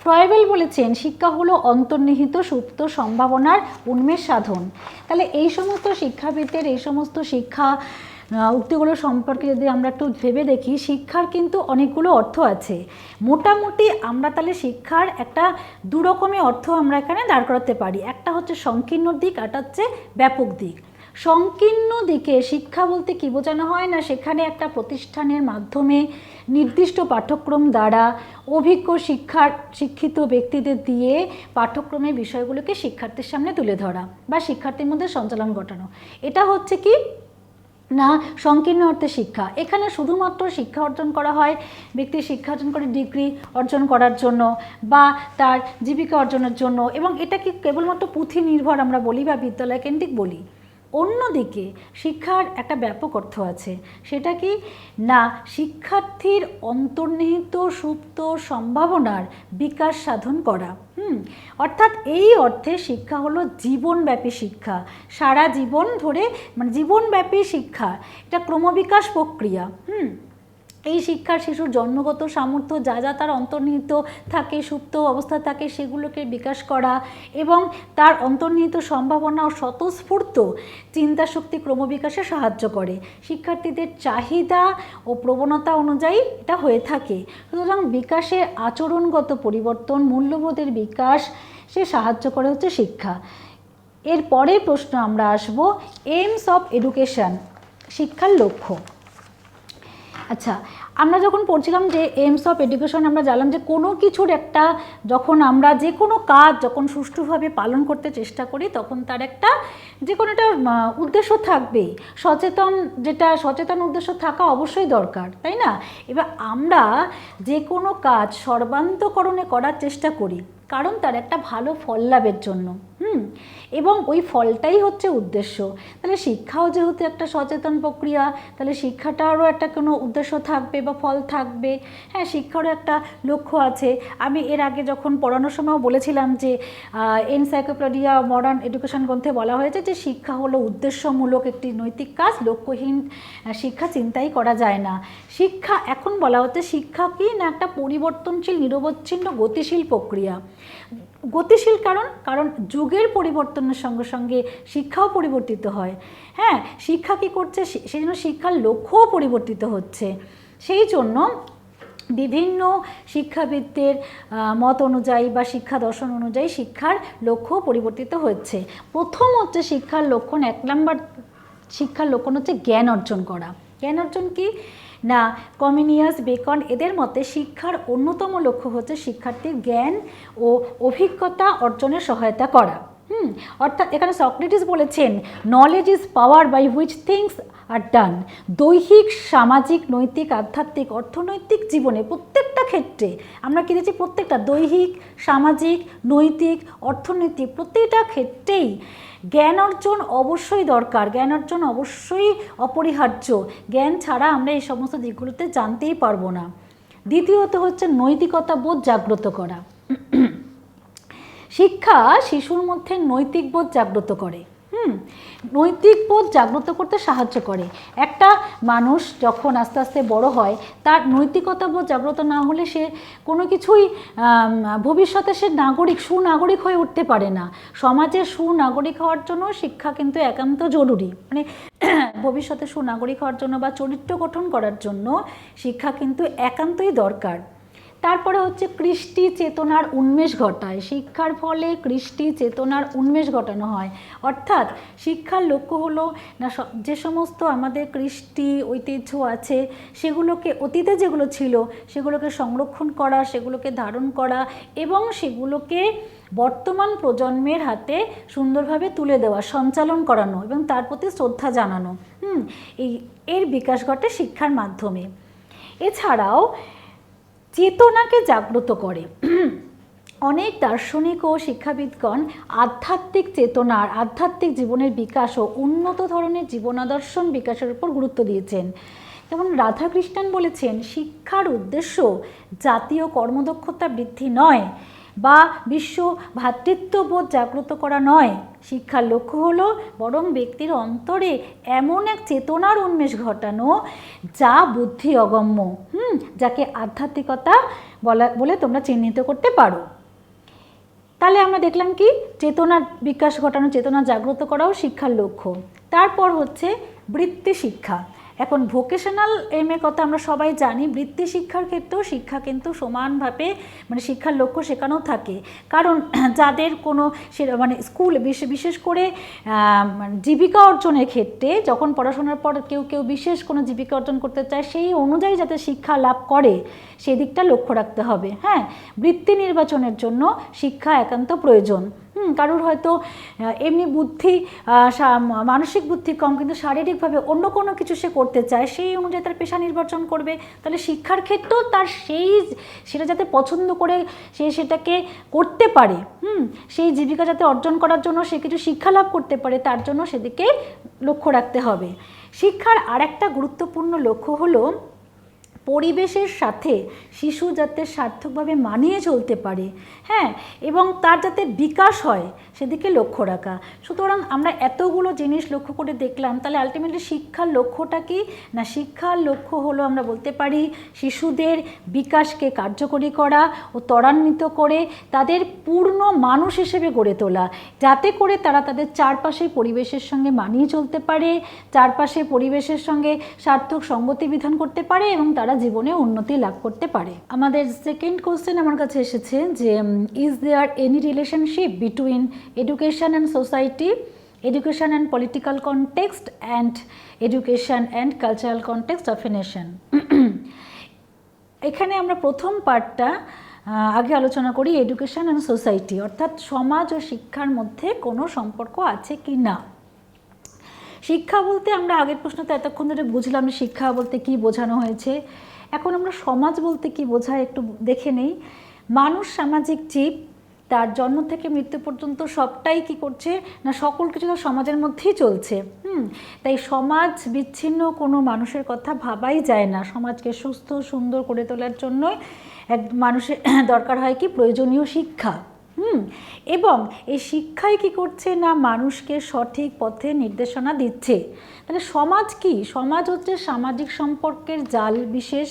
ফ্রয়েবেল বলেছেন শিক্ষা হলো অন্তর্নিহিত সুপ্ত সম্ভাবনার উন্মেষ সাধন। তাহলে এই সমস্ত শিক্ষাবিদদের এই সমস্ত শিক্ষা উক্তিগুলো সম্পর্কে যদি আমরা একটু ভেবে দেখি, শিক্ষার কিন্তু অনেকগুলো অর্থ আছে। মোটামুটি আমরা তাহলে শিক্ষার একটা দুরকমের অর্থ আমরা এখানে দাঁড় করাতে পারি। একটা হচ্ছে সংকীর্ণ দিক, একটা হচ্ছে ব্যাপক দিক। সংকীর্ণ দিকে শিক্ষা বলতে কী বোঝানো হয় না, সেখানে একটা প্রতিষ্ঠানের মাধ্যমে নির্দিষ্ট পাঠ্যক্রম দ্বারা অভিজ্ঞ শিক্ষিত ব্যক্তিদের দিয়ে পাঠ্যক্রমের বিষয়গুলোকে শিক্ষার্থীর সামনে তুলে ধরা বা শিক্ষার্থীর মধ্যে সঞ্চালন ঘটানো, এটা হচ্ছে কি না সংকীর্ণ অর্থে শিক্ষা। এখানে শুধুমাত্র শিক্ষা অর্জন করা হয়, ব্যক্তি শিক্ষা অর্জন করে ডিগ্রি অর্জন করার জন্য বা তার জীবিকা অর্জনের জন্য, এবং এটা কি কেবলমাত্র পুঁথি নির্ভর আমরা বলি বা বিদ্যালয় কেন্দ্রিক বলি। অন্যদিকে শিক্ষার একটা ব্যাপক অর্থ আছে, সেটা কি না শিক্ষার্থীর অন্তর্নিহিত সুপ্ত সম্ভাবনার বিকাশ সাধন করা। অর্থাৎ এই অর্থে শিক্ষা হলো জীবনব্যাপী শিক্ষা, সারা জীবন ধরে, মানে জীবনব্যাপী শিক্ষা, এটা ক্রমবিকাশ প্রক্রিয়া। এই শিক্ষার শিশুর জন্মগত সামর্থ্য যা যা তার অন্তর্নিহিত থাকে, সুপ্ত অবস্থা থাকে, সেগুলোকে বিকাশ করা এবং তার অন্তর্নিহিত সম্ভাবনা ও স্বতঃস্ফূর্ত চিন্তাশক্তি ক্রমবিকাশে সাহায্য করে। শিক্ষার্থীদের চাহিদা ও প্রবণতা অনুযায়ী এটা হয়ে থাকে। সুতরাং বিকাশের আচরণগত পরিবর্তন, মূল্যবোধের বিকাশ সে সাহায্য করে হচ্ছে শিক্ষা। এর পরের প্রশ্ন আমরা আসব, এইমস অফ এডুকেশন, শিক্ষার লক্ষ্য। আচ্ছা, আমরা যখন পড়ছিলাম যে এইমস অফ এডুকেশন, আমরা জানলাম যে কোনো কিছুর একটা, যখন আমরা যে কোনো কাজ যখন সুষ্ঠুভাবে পালন করতে চেষ্টা করি তখন তার একটা যে কোনো একটা উদ্দেশ্য থাকবেই। সচেতন উদ্দেশ্য থাকা অবশ্যই দরকার, তাই না? এবার আমরা যে কোনো কাজ সর্বান্তকরণে করার চেষ্টা করি কারণ তার একটা ভালো ফল লাভের জন্য, এবং ওই ফলটাই হচ্ছে উদ্দেশ্য। তাহলে শিক্ষাও যেহেতু একটা সচেতন প্রক্রিয়া, তাহলে শিক্ষাটারও একটা কোনো উদ্দেশ্য থাকবে বা ফল থাকবে। হ্যাঁ, শিক্ষারও একটা লক্ষ্য আছে। আমি এর আগে যখন পড়ানোর সময়ও বলেছিলাম যে এনসাইক্লোপিডিয়া মডার্ন এডুকেশন গ্রন্থে বলা হয়েছে যে শিক্ষা হলো উদ্দেশ্যমূলক একটি নৈতিক কাজ, লক্ষ্যহীন শিক্ষা চিন্তাই করা যায় না। শিক্ষা, এখন বলা হচ্ছে শিক্ষা কি না একটা পরিবর্তনশীল, নিরবচ্ছিন্ন, গতিশীল প্রক্রিয়া। গতিশীল কারণ যুগের পরিবর্তনের সঙ্গে সঙ্গে শিক্ষাও পরিবর্তিত হয়। হ্যাঁ, শিক্ষা কী করছে, সেই জন্য শিক্ষার লক্ষ্যও পরিবর্তিত হচ্ছে। সেই জন্য বিভিন্ন শিক্ষাবিদদের মত অনুযায়ী বা শিক্ষা দর্শন অনুযায়ী শিক্ষার লক্ষ্য পরিবর্তিত হচ্ছে। প্রথম হচ্ছে শিক্ষার লক্ষণ, 1 নম্বর শিক্ষার লক্ষণ হচ্ছে জ্ঞান অর্জন করা। জ্ঞান অর্জন কি না, কমিনিয়াস, বেকন এদের মতে শিক্ষার অন্যতম লক্ষ্য হচ্ছে শিক্ষার্থীর জ্ঞান ও অভিজ্ঞতা অর্জনের সহায়তা করা। অর্থাৎ এখানে সক্রেটিস বলেছেন knowledge is power by which things are done. দৈহিক, সামাজিক, নৈতিক, আধ্যাত্মিক, অর্থনৈতিক জীবনে প্রত্যেকটা ক্ষেত্রে আমরা কি দেখছি, প্রত্যেকটা দৈহিক, সামাজিক, নৈতিক, অর্থনৈতিক প্রত্যেকটা ক্ষেত্রেই জ্ঞান অর্জন অবশ্যই দরকার, জ্ঞান অর্জন অবশ্যই অপরিহার্য। জ্ঞান ছাড়া আমরা এই সমস্ত দিকগুলোতে জানতেই পারবো না। দ্বিতীয়ত হচ্ছে নৈতিকতা বোধ জাগ্রত করা। শিক্ষা শিশুর মধ্যে নৈতিক বোধ জাগ্রত করে। নৈতিক বোধ জাগ্রত করতে সাহায্য করে। একটা মানুষ যখন আস্তে আস্তে বড় হয়, তার নৈতিকতা বোধ জাগ্রত না হলে সে কোনো কিছুই ভবিষ্যতে সে সুনাগরিক হয়ে উঠতে পারে না। সমাজের সুনাগরিক হওয়ার জন্য শিক্ষা কিন্তু একান্ত জরুরি। মানে ভবিষ্যতে সুনাগরিক হওয়ার জন্য বা চরিত্র গঠন করার জন্য শিক্ষা কিন্তু একান্তই দরকার। তারপরে হচ্ছে কৃষ্টি চেতনার উন্মেষ ঘটায়। শিক্ষার ফলে কৃষ্টি চেতনার উন্মেষ ঘটানো হয়। অর্থাৎ শিক্ষার লক্ষ্য হলো না, যে সমস্ত আমাদের কৃষ্টি ঐতিহ্য আছে সেগুলোকে, অতীতে যেগুলো ছিল সেগুলোকে সংরক্ষণ করা, সেগুলোকে ধারণ করা এবং সেগুলোকে বর্তমান প্রজন্মের হাতে সুন্দরভাবে তুলে দেওয়া, সঞ্চালন করানো এবং তার প্রতি শ্রদ্ধা জানানো। এর বিকাশ ঘটে শিক্ষার মাধ্যমে। এছাড়াও চেতনাকে জাগ্রত করে। অনেক দার্শনিক ও শিক্ষাবিদগণ আধ্যাত্মিক চেতনার, আধ্যাত্মিক জীবনের বিকাশ ও উন্নত ধরনের জীবনাদর্শন বিকাশের উপর গুরুত্ব দিয়েছেন। যেমন রাধাকৃষ্ণন বলেছেন, শিক্ষার উদ্দেশ্য জাতীয় কর্মদক্ষতা বৃদ্ধি নয় বা বিশ্ব ভ্রাতৃত্ববোধ জাগ্রত করা নয়। শিক্ষার লক্ষ্য হলো বরং ব্যক্তির অন্তরে এমন এক চেতনার উন্মেষ ঘটানো যা বুদ্ধি অগম্য, যাকে আধ্যাত্মিকতা বলে তোমরা চিহ্নিত করতে পারো। তাহলে আমরা দেখলাম কি, চেতনার বিকাশ ঘটানো, চেতনা জাগ্রত করাও শিক্ষার লক্ষ্য। তারপর হচ্ছে বৃত্তি শিক্ষা। এখন ভোকেশনাল এর কথা আমরা সবাই জানি, বৃত্তি শিক্ষার ক্ষেত্রেও শিক্ষা কিন্তু সমানভাবে মানে শিক্ষার লক্ষ্য শেখানো থাকে। কারণ যাদের কোনো স্কুল বিশেষ করে জীবিকা অর্জনের ক্ষেত্রে যখন পড়াশোনার পর কেউ বিশেষ কোনো জীবিকা অর্জন করতে চায়, সেই অনুযায়ী যাতে শিক্ষা লাভ করে সেদিকটা লক্ষ্য রাখতে হবে। হ্যাঁ, বৃত্তি নির্বাচনের জন্য শিক্ষা একান্ত প্রয়োজন। কারোর হয়তো এমনি বুদ্ধি, মানসিক বুদ্ধি কম, কিন্তু শারীরিকভাবে অন্য কোনো কিছু সে করতে চায়, সেই অনুযায়ী তার পেশা নির্বাচন করবে। তাহলে শিক্ষার ক্ষেত্রেও তার সেটা যাতে পছন্দ করে সে সেটাকে করতে পারে, সেই জীবিকা যাতে অর্জন করার জন্য সে কিছু শিক্ষা লাভ করতে পারে, তার জন্য সেদিকে লক্ষ্য রাখতে হবে। শিক্ষার আরেকটা গুরুত্বপূর্ণ লক্ষ্য হলো পরিবেশের সাথে শিশু যাতে সার্থকভাবে মানিয়ে চলতে পারে, হ্যাঁ, এবং তার যাতে বিকাশ হয় সেদিকে লক্ষ্য রাখা। সুতরাং আমরা এতগুলো জিনিস লক্ষ্য করে দেখলাম, তাহলে আলটিমেটলি শিক্ষার লক্ষ্যটা কি না, শিক্ষার লক্ষ্য হলো আমরা বলতে পারি শিশুদের বিকাশকে কার্যকরী করা ও ত্বরান্বিত করে তাদের পূর্ণ মানুষ হিসেবে গড়ে তোলা, যাতে করে তারা তাদের চারপাশের পরিবেশের সঙ্গে মানিয়ে চলতে পারে, চারপাশের পরিবেশের সঙ্গে সার্থক সঙ্গতি বিধান করতে পারে এবং তারা জীবনে উন্নতি লাভ করতে পারে। আমাদের সেকেন্ড কোশ্চেন আমার কাছে এসেছে যে is there any relationship between education and society, education and political context and education and cultural context of a nation. এখানে আমরা প্রথম পার্টটা আগে আলোচনা করি, এডুকেশন অ্যান্ড সোসাইটি, অর্থাৎ সমাজ ও শিক্ষার মধ্যে কোনো সম্পর্ক আছে কি না। শিক্ষা বলতে আমরা আগের প্রশ্নতে এতক্ষণ ধরে বুঝলাম শিক্ষা বলতে কি বোঝানো হয়েছে। এখন আমরা সমাজ বলতে কি বোঝায় একটু দেখে নেই। মানুষ সামাজিক জীব, তার জন্ম থেকে মৃত্যু পর্যন্ত সবটাই কি করছে না, সকল কিছু তো সমাজের মধ্যেই চলছে। তাই সমাজ বিচ্ছিন্ন কোনো মানুষের কথা ভাবাই যায় না। সমাজকে সুস্থ সুন্দর করে তোলার জন্য এক মানুষের দরকার হয় কি প্রয়োজনীয় শিক্ষা। এবং এই শিক্ষাই কি করছে না, মানুষকে সঠিক পথে নির্দেশনা দিচ্ছে। তাহলে সমাজ কি? সমাজ হচ্ছে সামাজিক সম্পর্কের জাল বিশেষ,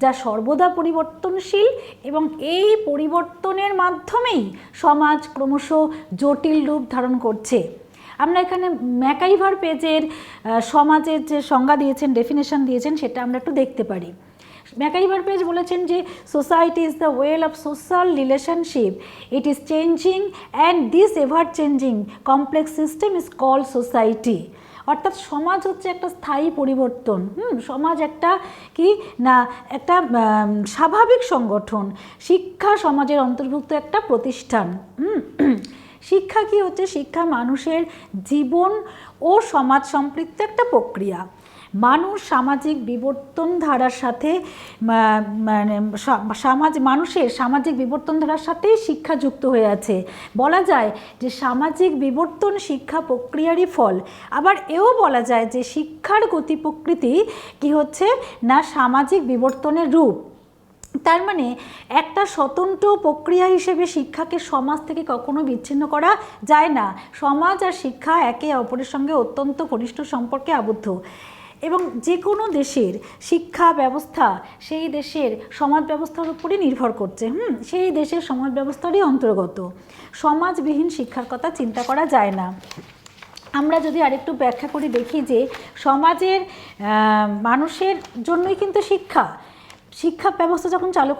যা সর্বদা পরিবর্তনশীল এবং এই পরিবর্তনের মাধ্যমেই সমাজ ক্রমশ জটিল রূপ ধারণ করছে। আমরা এখানে ম্যাকাইভার পেজের সমাজের যে সংজ্ঞা দিয়েছেন, ডেফিনেশন দিয়েছেন, সেটা আমরা একটু দেখতে পারি। ম্যাকাইভার পেজ বলেছেন যে society is the web of social relationship, it is changing and this ever changing complex system is called society. অর্থাৎ সমাজ হচ্ছে একটা স্থায়ী পরিবর্তন। সমাজ একটা কি না, একটা স্বাভাবিক সংগঠন। শিক্ষা সমাজের অন্তর্ভুক্ত একটা প্রতিষ্ঠান। শিক্ষা কি হচ্ছে? শিক্ষা মানুষের জীবন ও সমাজ সম্পৃক্ত একটা প্রক্রিয়া। মানুষ সামাজিক বিবর্তন ধারার সাথে মানে মানুষের সামাজিক বিবর্তন ধারার সাথেই শিক্ষা যুক্ত হয়ে আছে। বলা যায় যে সামাজিক বিবর্তন শিক্ষা প্রক্রিয়ারই ফল। আবার এও বলা যায় যে শিক্ষার গতি প্রকৃতি কি হচ্ছে না, সামাজিক বিবর্তনের রূপ। তার মানে একটা স্বতন্ত্র প্রক্রিয়া হিসেবে শিক্ষাকে সমাজ থেকে কখনো বিচ্ছিন্ন করা যায় না। সমাজ আর শিক্ষা একে অপরের সঙ্গে অত্যন্ত ঘনিষ্ঠ সম্পর্কে আবদ্ধ এবং যে কোনো দেশের শিক্ষা ব্যবস্থা সেই দেশের সমাজ ব্যবস্থার উপরই নির্ভর করছে। সেই দেশের সমাজ ব্যবস্থারই অন্তর্গত। সমাজবিহীন শিক্ষার কথা চিন্তা করা যায় না। আমরা যদি আরেকটু ব্যাখ্যা করে দেখি যে সমাজের মানুষের জন্যই কিন্তু শিক্ষা ব্যবস্থা যখন চালু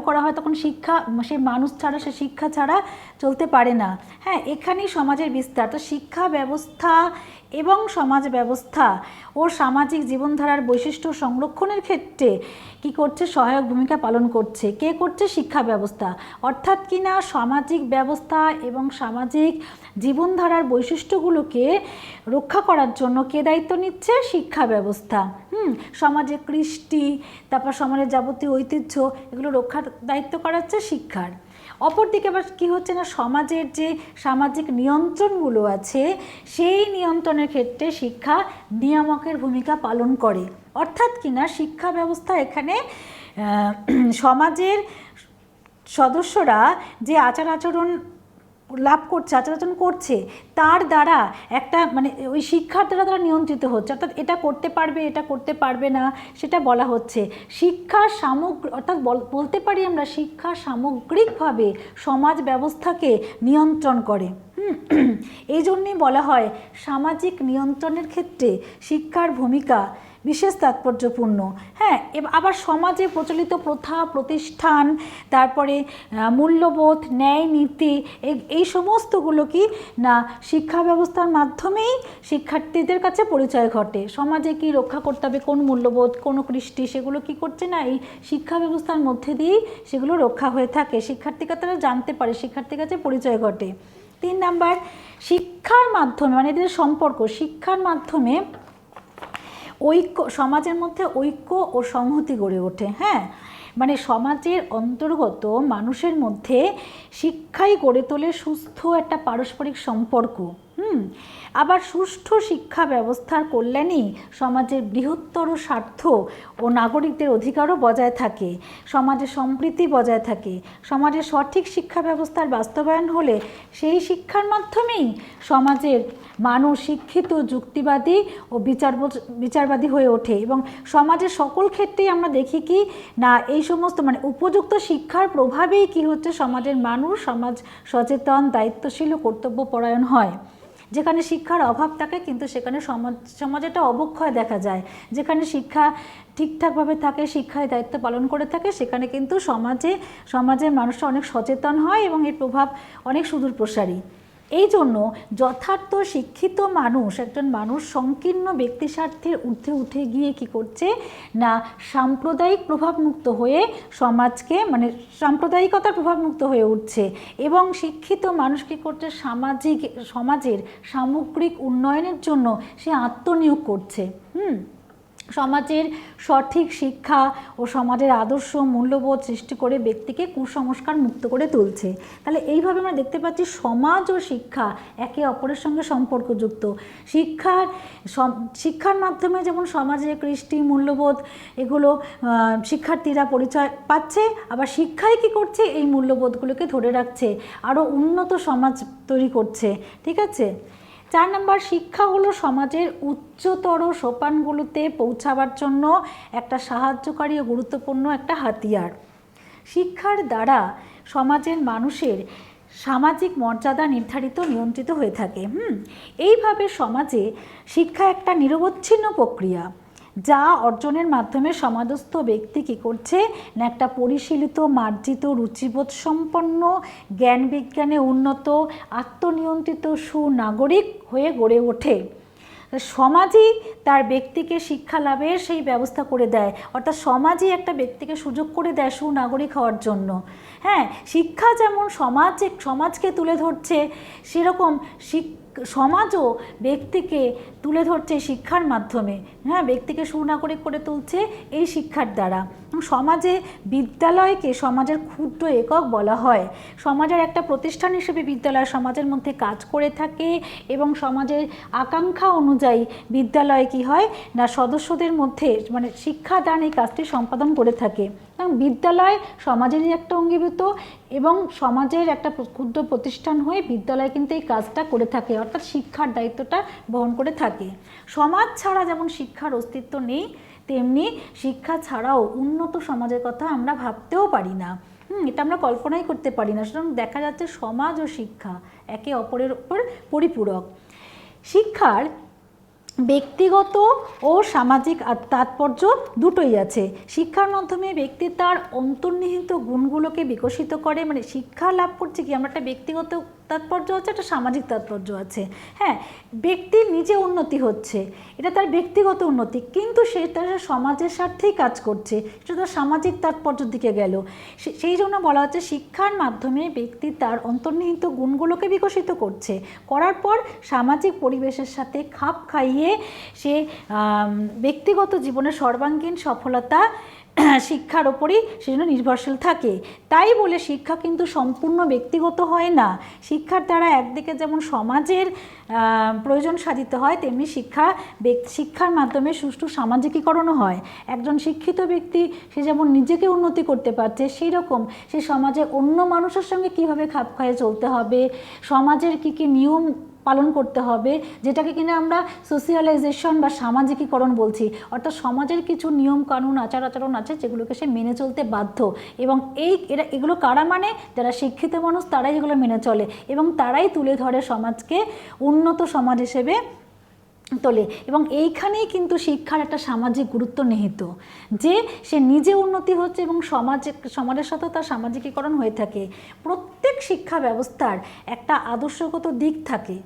করা হয় তখন শিক্ষা, সে মানুষ ছাড়া, সে শিক্ষা ছাড়া চলতে পারে না। হ্যাঁ, এখানেই সমাজের বিস্তার। তো শিক্ষা ব্যবস্থা এবং সমাজ ব্যবস্থা ও সামাজিক জীবনধারার বৈশিষ্ট্য সংরক্ষণের ক্ষেত্রে কি করছে? সহায়ক ভূমিকা পালন করছে। কে করছে? শিক্ষা ব্যবস্থা। অর্থাৎ কি না, সামাজিক ব্যবস্থা এবং সামাজিক জীবনধারার বৈশিষ্ট্যগুলোকে রক্ষা করার জন্য কে দায়িত্ব নিচ্ছে? শিক্ষা ব্যবস্থা। সমাজে কৃষ্টি, তারপর সমাজের যাবতীয় ঐতিহ্য, এগুলো রক্ষার দায়িত্ব করাচ্ছে শিক্ষার। অপরদিকে আবার কী হচ্ছে না, সমাজের যে সামাজিক নিয়ন্ত্রণগুলো আছে সেই নিয়ন্ত্রণের ক্ষেত্রে শিক্ষা নিয়ামকের ভূমিকা পালন করে। অর্থাৎ কিনা শিক্ষা ব্যবস্থা এখানে সমাজের সদস্যরা যে আচার আচরণ করছে তার দ্বারা একটা মানে ওই শিক্ষার দ্বারা তারা নিয়ন্ত্রিত হচ্ছে। অর্থাৎ এটা করতে পারবে, এটা করতে পারবে না, সেটা বলা হচ্ছে। শিক্ষা অর্থাৎ বলতে পারি আমরা শিক্ষা সামগ্রিকভাবে সমাজ ব্যবস্থাকে নিয়ন্ত্রণ করে। এই জন্যই বলা হয় সামাজিক নিয়ন্ত্রণের ক্ষেত্রে শিক্ষার ভূমিকা বিশেষ তাৎপর্যপূর্ণ। হ্যাঁ, আবার সমাজে প্রচলিত প্রথা, প্রতিষ্ঠান, তারপরে মূল্যবোধ, ন্যায় নীতি, এই সমস্তগুলো কি না শিক্ষা ব্যবস্থার মাধ্যমেই শিক্ষার্থীদের কাছে পরিচয় ঘটে। সমাজে কি রক্ষা করতে হবে, কোন মূল্যবোধ, কোন কৃষ্টি, সেগুলো কি করছে না এই শিক্ষা ব্যবস্থার মধ্যে দিয়েই সেগুলো রক্ষা হয়ে থাকে। শিক্ষার্থীরা তারা জানতে পারে, শিক্ষার্থীর কাছে পরিচয় ঘটে। 3 নাম্বার, শিক্ষার মাধ্যমে মানে এদের সম্পর্ক, শিক্ষার মাধ্যমে সমাজের মধ্যে ঐক্য ও সংহতি গড়ে ওঠে। হ্যাঁ, মানে সমাজের অন্তর্গত মানুষের মধ্যে শিক্ষাই গড়ে তোলে সুস্থ একটা পারস্পরিক সম্পর্ক। আবার সুষ্ঠু শিক্ষা ব্যবস্থার কল্যাণেই সমাজের বৃহত্তর স্বার্থ ও নাগরিকদের অধিকারও বজায় থাকে, সমাজের সম্প্রীতি বজায় থাকে। সমাজের সঠিক শিক্ষা ব্যবস্থার বাস্তবায়ন হলে সেই শিক্ষার মাধ্যমেই সমাজের মানুষ শিক্ষিত, যুক্তিবাদী ও বিচারবাদী হয়ে ওঠে এবং সমাজের সকল ক্ষেত্রেই আমরা দেখি কি না এই সমস্ত মানে উপযুক্ত শিক্ষার প্রভাবেই কি হচ্ছে সমাজের মানুষ সমাজ সচেতন, দায়িত্বশীল ও কর্তব্যপরায়ণ হয়। যেখানে শিক্ষার অভাব থাকে কিন্তু সেখানে সমাজে একটা অবক্ষয় দেখা যায়। যেখানে শিক্ষা ঠিকঠাকভাবে থাকে, শিক্ষায় দায়িত্ব পালন করে থাকে, সেখানে কিন্তু সমাজের মানুষরা অনেক সচেতন হয় এবং এর প্রভাব অনেক সুদূর প্রসারী। এই জন্য যথার্থ শিক্ষিত মানুষ, একজন মানুষ সংকীর্ণ ব্যক্তিস্বার্থের ঊর্ধ্বে উঠে গিয়ে কি করছে না সাম্প্রদায়িক প্রভাবমুক্ত হয়ে সমাজকে মানে সাম্প্রদায়িকতার প্রভাবমুক্ত হয়ে উঠছে এবং শিক্ষিত মানুষ কী করছে সমাজের সামগ্রিক উন্নয়নের জন্য সে আত্মনিয়োগ করছে। সমাজের সঠিক শিক্ষা ও সমাজের আদর্শ মূল্যবোধ সৃষ্টি করে ব্যক্তিকে কুসংস্কার মুক্ত করে তুলছে। তাহলে এইভাবে আমরা দেখতে পাচ্ছি সমাজ ও শিক্ষা একে অপরের সঙ্গে সম্পর্কযুক্ত। শিক্ষার মাধ্যমে যেমন সমাজে কৃষ্টি, মূল্যবোধ এগুলো শিক্ষার্থীরা পরিচয় পাচ্ছে, আবার শিক্ষাই কী করছে এই মূল্যবোধগুলোকে ধরে রাখছে, আরও উন্নত সমাজ তৈরি করছে। ঠিক আছে, 4 নম্বর, শিক্ষা হলো সমাজের উচ্চতর সোপানগুলোতে পৌঁছাবার জন্য একটা সাহায্যকারী ও গুরুত্বপূর্ণ একটা হাতিয়ার। শিক্ষার দ্বারা সমাজের মানুষের সামাজিক মর্যাদা নির্ধারিত নিয়ন্ত্রিত হয়ে থাকে। এইভাবে সমাজে শিক্ষা একটা নিরবচ্ছিন্ন প্রক্রিয়া, যা অর্জনের মাধ্যমে সমাজস্থ ব্যক্তি কী করছে না একটা পরিশীলিত, মার্জিত, রুচিবোধ সম্পন্ন, জ্ঞান বিজ্ঞানে উন্নত, আত্মনিয়ন্ত্রিত সুনাগরিক হয়ে গড়ে ওঠে। সমাজই তার ব্যক্তিকে শিক্ষা লাভের সেই ব্যবস্থা করে দেয়, অর্থাৎ সমাজই একটা ব্যক্তিকে সুযোগ করে দেয় সুনাগরিক হওয়ার জন্য। হ্যাঁ, শিক্ষা যেমন সমাজকে তুলে ধরছে, সেরকম সমাজও ব্যক্তিকে তুলে ধরছে শিক্ষার মাধ্যমে। হ্যাঁ, ব্যক্তিকে সুনাগরিক করে তুলছে এই শিক্ষার দ্বারা। সমাজে বিদ্যালয়কে সমাজের ক্ষুদ্র একক বলা হয়। সমাজের একটা প্রতিষ্ঠান হিসেবে বিদ্যালয় সমাজের মধ্যে কাজ করে থাকে এবং সমাজের আকাঙ্ক্ষা অনুযায়ী বিদ্যালয় কি হয় না সদস্যদের মধ্যে মানে শিক্ষাদান এই কাজটি সম্পাদন করে থাকে। বিদ্যালয় সমাজেরই একটা অঙ্গীভূত এবং সমাজের একটা ক্ষুদ্র প্রতিষ্ঠান হয়ে বিদ্যালয় কিন্তু এই কাজটা করে থাকে, অর্থাৎ শিক্ষার দায়িত্বটা বহন করে থাকে। সমাজ ছাড়া যেমন শিক্ষার অস্তিত্ব নেই, তেমনি শিক্ষা ছাড়াও উন্নত সমাজের কথা আমরা ভাবতেও পারি না। এটা আমরা কল্পনাই করতে পারি না। সুতরাং দেখা যাচ্ছে সমাজ ও শিক্ষা একে অপরের উপর পরিপূরক। শিক্ষার ব্যক্তিগত ও সামাজিক তাৎপর্য দুটোই আছে। শিক্ষার মাধ্যমে ব্যক্তি তার অন্তর্নিহিত গুণগুলোকে বিকশিত করে, মানে শিক্ষা লাভ করছে কি আমরা একটা ব্যক্তিগত তাৎপর্য আছে, একটা সামাজিক তাৎপর্য আছে। হ্যাঁ, ব্যক্তির নিজে উন্নতি হচ্ছে, এটা তার ব্যক্তিগত উন্নতি, কিন্তু সে তার সমাজের স্বার্থেই কাজ করছে, সেটা তার সামাজিক তাৎপর্যের দিকে গেল। সেই জন্য বলা হচ্ছে শিক্ষার মাধ্যমে ব্যক্তি তার অন্তর্নিহিত গুণগুলোকে বিকশিত করছে, করার পর সামাজিক পরিবেশের সাথে খাপ খাইয়ে সে ব্যক্তিগত জীবনের সর্বাঙ্গীন সফলতা শিক্ষার ওপরই সেজন্য নির্ভরশীল থাকে। তাই বলে শিক্ষা কিন্তু সম্পূর্ণ ব্যক্তিগত হয় না। শিক্ষার দ্বারা একদিকে যেমন সমাজের প্রয়োজন সাধিত হয়, তেমনি শিক্ষার মাধ্যমে সুষ্ঠু সামাজিকীকরণও হয়। একজন শিক্ষিত ব্যক্তি সে যেমন নিজেকে উন্নতি করতে পারছে, সেই রকম সে সমাজে অন্য মানুষের সঙ্গে কীভাবে খাপ খাইয়ে চলতে হবে, সমাজের কী কী নিয়ম পালন করতে হবে, যেটাকে কিনা আমরা সোশিয়ালাইজেশন বা সামাজিকীকরণ বলছি, অর্থাৎ সমাজের কিছু নিয়ম কানুন আচার আচরণ আছে যেগুলোকে সে মেনে চলতে বাধ্য। এবং এগুলো কারা মানে, যারা শিক্ষিত মানুষ তারাই এগুলো মেনে চলে এবং তারাই তুলে ধরে সমাজকে উন্নত সমাজ হিসেবে তোলে। এবং এইখানেই কিন্তু শিক্ষার একটা সামাজিক গুরুত্ব নিহিত, যে সে নিজে উন্নতি হচ্ছে এবং সমাজের সাথে তার সামাজিকীকরণ হয়ে থাকে। প্রত্যেক শিক্ষা ব্যবস্থার একটা আদর্শগত দিক থাকে,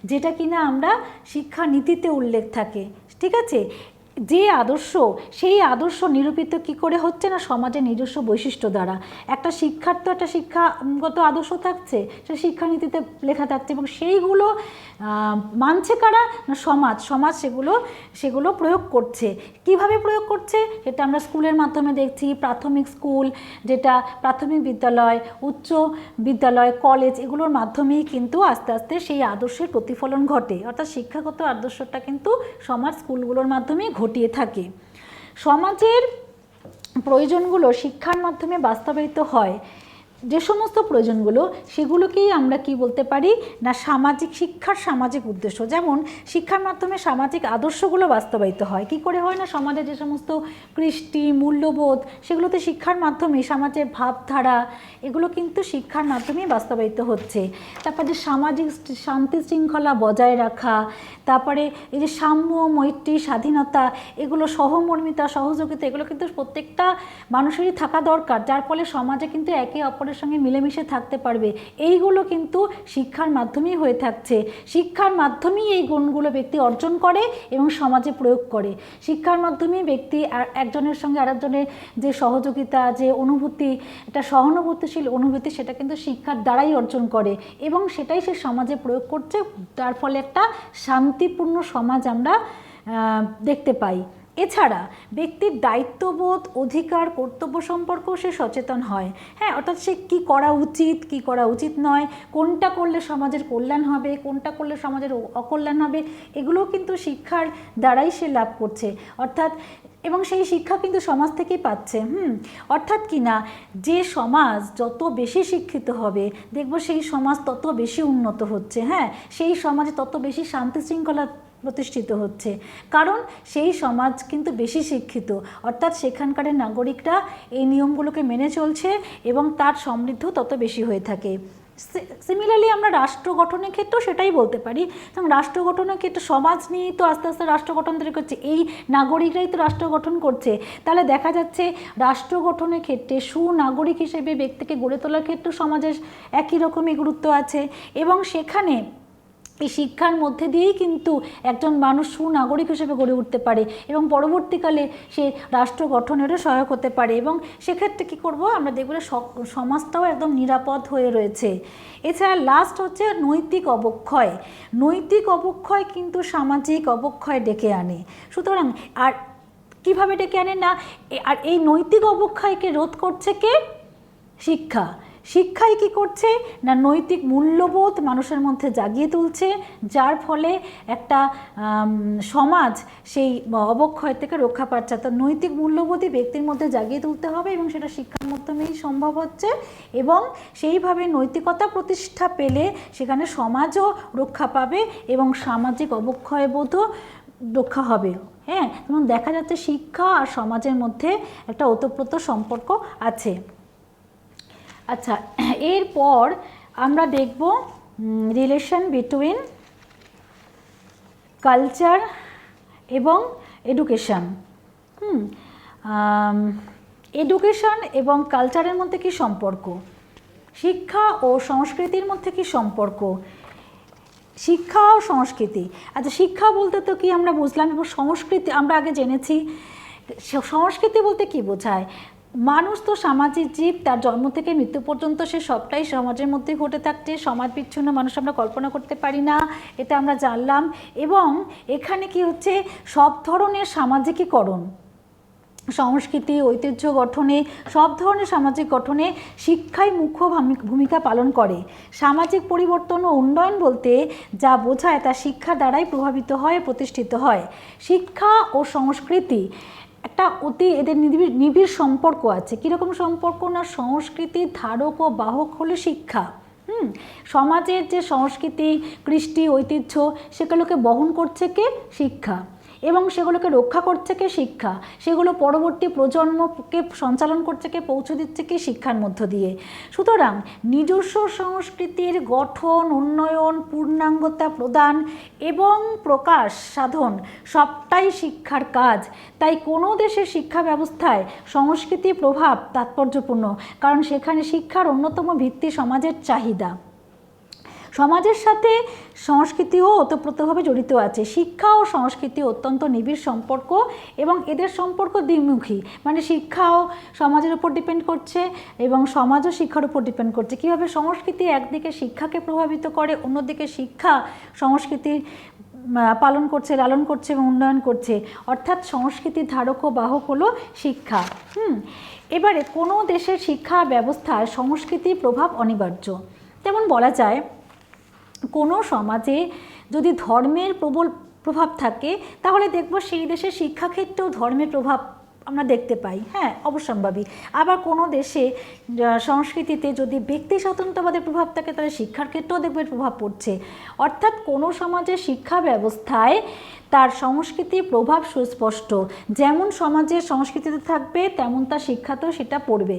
যেটা কিনা আমরা শিক্ষা নীতিতে উল্লেখ থাকে, ঠিক আছে। যে আদর্শ, সেই আদর্শ নিরূপিত কি করে হচ্ছে না সমাজের নিজস্ব বৈশিষ্ট্য দ্বারা। একটা শিক্ষার তো একটা শিক্ষাগত আদর্শ থাকছে, সে শিক্ষানীতিতে লেখা থাকছে এবং সেইগুলো মানছে কারা না সমাজ সেগুলো প্রয়োগ করছে। কিভাবে প্রয়োগ করছে সেটা আমরা স্কুলের মাধ্যমে দেখছি। প্রাথমিক স্কুল, যেটা প্রাথমিক বিদ্যালয়, উচ্চ বিদ্যালয়, কলেজ, এগুলোর মাধ্যমেই কিন্তু আস্তে আস্তে সেই আদর্শের প্রতিফলন ঘটে, অর্থাৎ শিক্ষাগত আদর্শটা কিন্তু সমাজ স্কুলগুলোর মাধ্যমেই ঘটিয়ে থাকে। সমাজের প্রয়োজনগুলো শিক্ষার মাধ্যমে বাস্তবায়িত হয়। যে সমস্ত প্রয়োজনগুলো সেগুলোকেই আমরা কি বলতে পারি না শিক্ষার সামাজিক উদ্দেশ্য। যেমন শিক্ষার মাধ্যমে সামাজিক আদর্শগুলো বাস্তবায়িত হয়। কি করে হয় না সমাজে যে সমস্ত কৃষ্টি মূল্যবোধ সেগুলোতে শিক্ষার মাধ্যমে সমাজের ভাবধারা এগুলো কিন্তু শিক্ষার মাধ্যমেই বাস্তবায়িত হচ্ছে। তারপর যে সামাজিক শান্তি শৃঙ্খলা বজায় রাখা, তারপরে এই যে সাম্য মৈত্রী স্বাধীনতা, এগুলো সহমর্মিতা সহযোগিতা, এগুলো কিন্তু প্রত্যেকটা মানুষেরই থাকা দরকার, যার ফলে সমাজে কিন্তু একে অপরের সঙ্গে মিলেমিশে থাকতে পারবে। এইগুলো কিন্তু শিক্ষার মাধ্যমেই হয়ে থাকছে। শিক্ষার মাধ্যমেই এই গুণগুলো ব্যক্তি অর্জন করে এবং সমাজে প্রয়োগ করে। শিক্ষার মাধ্যমেই ব্যক্তি একজনের সঙ্গে আরেকজনের যে সহযোগিতা, যে অনুভূতি, একটা সহানুভূতিশীল অনুভূতি, সেটা কিন্তু শিক্ষার দ্বারাই অর্জন করে এবং সেটাই সে সমাজে প্রয়োগ করছে। তার ফলে একটা শান্তিপূর্ণ সমাজ আমরা দেখতে পাই। এছাড়া ব্যক্তির দায়িত্ববোধ, অধিকার, কর্তব্য সম্পর্কেও সে সচেতন হয়। হ্যাঁ, অর্থাৎ সে কী করা উচিত, কী করা উচিত নয়, কোনটা করলে সমাজের কল্যাণ হবে, কোনটা করলে সমাজের অকল্যাণ হবে, এগুলোও কিন্তু শিক্ষার দ্বারাই সে লাভ করছে। অর্থাৎ এবং সেই শিক্ষা কিন্তু সমাজ থেকেই পাচ্ছে। অর্থাৎ কি না, যে সমাজ যত বেশি শিক্ষিত হবে দেখব সেই সমাজ তত বেশি উন্নত হচ্ছে। হ্যাঁ, সেই সমাজে তত বেশি শান্তি শৃঙ্খলা প্রতিষ্ঠিত হচ্ছে, কারণ সেই সমাজ কিন্তু বেশি শিক্ষিত। অর্থাৎ সেখানকার নাগরিকরা এই নিয়মগুলোকে মেনে চলছে এবং তার সমৃদ্ধ তত বেশি হয়ে থাকে। সিমিলারলি আমরা রাষ্ট্র গঠনের ক্ষেত্রেও সেটাই বলতে পারি। এবং রাষ্ট্র গঠনের ক্ষেত্রে সমাজ নিয়েই তো আস্তে আস্তে রাষ্ট্র গঠন তৈরি করছে, এই নাগরিকরাই তো রাষ্ট্র গঠন করছে। তাহলে দেখা যাচ্ছে রাষ্ট্র গঠনের ক্ষেত্রে সুনাগরিক হিসেবে ব্যক্তিকে গড়ে তোলার ক্ষেত্রেও সমাজের একই রকমই গুরুত্ব আছে এবং সেখানে এই শিক্ষার মধ্যে দিয়েই কিন্তু একজন মানুষ সুনাগরিক হিসেবে গড়ে উঠতে পারে এবং পরবর্তীকালে সে রাষ্ট্র গঠনেরও সহায়ক হতে পারে। এবং সেক্ষেত্রে কী করব, আমরা দেখব সমাজটাও একদম নিরাপদ হয়ে রয়েছে। এছাড়া লাস্ট হচ্ছে নৈতিক অবক্ষয়। নৈতিক অবক্ষয় কিন্তু সামাজিক অবক্ষয় ডেকে আনে। সুতরাং আর কীভাবে ডেকে আনে না, আর এই নৈতিক অবক্ষয়কে রোধ করছে কে? শিক্ষা। শিক্ষাই কী করছে না, নৈতিক মূল্যবোধ মানুষের মধ্যে জাগিয়ে তুলছে, যার ফলে একটা সমাজ সেই অবক্ষয় থেকে রক্ষা পাচ্ছে। তো নৈতিক মূল্যবোধই ব্যক্তির মধ্যে জাগিয়ে তুলতে হবে এবং সেটা শিক্ষার মাধ্যমেই সম্ভব হচ্ছে। এবং সেইভাবে নৈতিকতা প্রতিষ্ঠা পেলে সেখানে সমাজও রক্ষা পাবে এবং সামাজিক অবক্ষয়বোধও রক্ষা হবে। হ্যাঁ, এবং দেখা যাচ্ছে শিক্ষা আর সমাজের মধ্যে একটা ওতপ্রোত সম্পর্ক আছে। আচ্ছা, এরপর আমরা দেখব রিলেশন বিটুইন কালচার এবং এডুকেশন। এডুকেশন এবং কালচারের মধ্যে কি সম্পর্ক, শিক্ষা ও সংস্কৃতির মধ্যে কি সম্পর্ক, শিক্ষা ও সংস্কৃতি। আচ্ছা, শিক্ষা বলতে তো কি আমরা বুঝলাম, এবং সংস্কৃতি আমরা আগে জেনেছি। সংস্কৃতি বলতে কি বোঝায়? মানুষ তো সামাজিক জীব, তার জন্ম থেকে মৃত্যু পর্যন্ত সে সবটাই সমাজের মধ্যেই ঘটে থাকছে। সমাজ বিচ্ছিন্ন মানুষ আমরা কল্পনা করতে পারি না, এটা আমরা জানলাম। এবং এখানে কি হচ্ছে, সব ধরনের সামাজিকীকরণ, সংস্কৃতি ঐতিহ্য গঠনে, সব ধরনের সামাজিক গঠনে শিক্ষাই মুখ্য ভূমিকা পালন করে। সামাজিক পরিবর্তন ও উন্নয়ন বলতে যা বোঝায় তা শিক্ষা দ্বারাই প্রভাবিত হয়, প্রতিষ্ঠিত হয়। শিক্ষা ও সংস্কৃতি একটা এদের নিবিড় সম্পর্ক আছে। কীরকম সম্পর্ক না, সংস্কৃতির ধারক ও বাহক হলো শিক্ষা। সমাজের যে সংস্কৃতি, কৃষ্টি, ঐতিহ্য সেগুলোকে বহন করছে কে? শিক্ষা। এবং সেগুলোকে রক্ষা করছে কে? শিক্ষা। সেগুলো পরবর্তী প্রজন্মকে সঞ্চালন করছে কে? পৌঁছে দিচ্ছে কে? শিক্ষার মধ্য দিয়ে। সুতরাং নিজস্ব সংস্কৃতির গঠন, উন্নয়ন, পূর্ণাঙ্গতা প্রদান এবং প্রকাশ সাধন সবটাই শিক্ষার কাজ। তাই কোনো দেশের শিক্ষা ব্যবস্থায় সংস্কৃতির প্রভাব তাৎপর্যপূর্ণ, কারণ সেখানে শিক্ষার অন্যতম ভিত্তি সমাজের চাহিদা। সমাজের সাথে সংস্কৃতিও ওতপ্রোতভাবে জড়িত আছে। শিক্ষা ও সংস্কৃতি অত্যন্ত নিবিড় সম্পর্ক এবং এদের সম্পর্ক দ্বিমুখী, মানে শিক্ষাও সমাজের উপর ডিপেন্ড করছে এবং সমাজও শিক্ষার উপর ডিপেন্ড করছে। কীভাবে সংস্কৃতি একদিকে শিক্ষাকে প্রভাবিত করে, অন্যদিকে শিক্ষা সংস্কৃতি পালন করছে, লালন করছে এবং উন্নয়ন করছে। অর্থাৎ সংস্কৃতির ধারক ও বাহক হলো শিক্ষা। এবারে কোনো দেশের শিক্ষা ব্যবস্থায় সংস্কৃতির প্রভাব অনিবার্য। যেমন বলা যায়, কোনো সমাজে যদি ধর্মের প্রবল প্রভাব থাকে তাহলে দেখব সেই দেশের শিক্ষাক্ষেত্রেও ধর্মের প্রভাব আমরা দেখতে পাই। হ্যাঁ, অবশ্যম্ভাবী। আবার কোনো দেশে সংস্কৃতিতে যদি ব্যক্তি স্বাতন্ত্র্যবাদের প্রভাব থাকে তাহলে শিক্ষার ক্ষেত্রেও দেখবে প্রভাব পড়ছে। অর্থাৎ কোনো সমাজের শিক্ষা ব্যবস্থায় তার সংস্কৃতির প্রভাব সুস্পষ্ট। যেমন সমাজের সংস্কৃতিতে থাকবে তেমন তার শিক্ষাতেও সেটা পড়বে।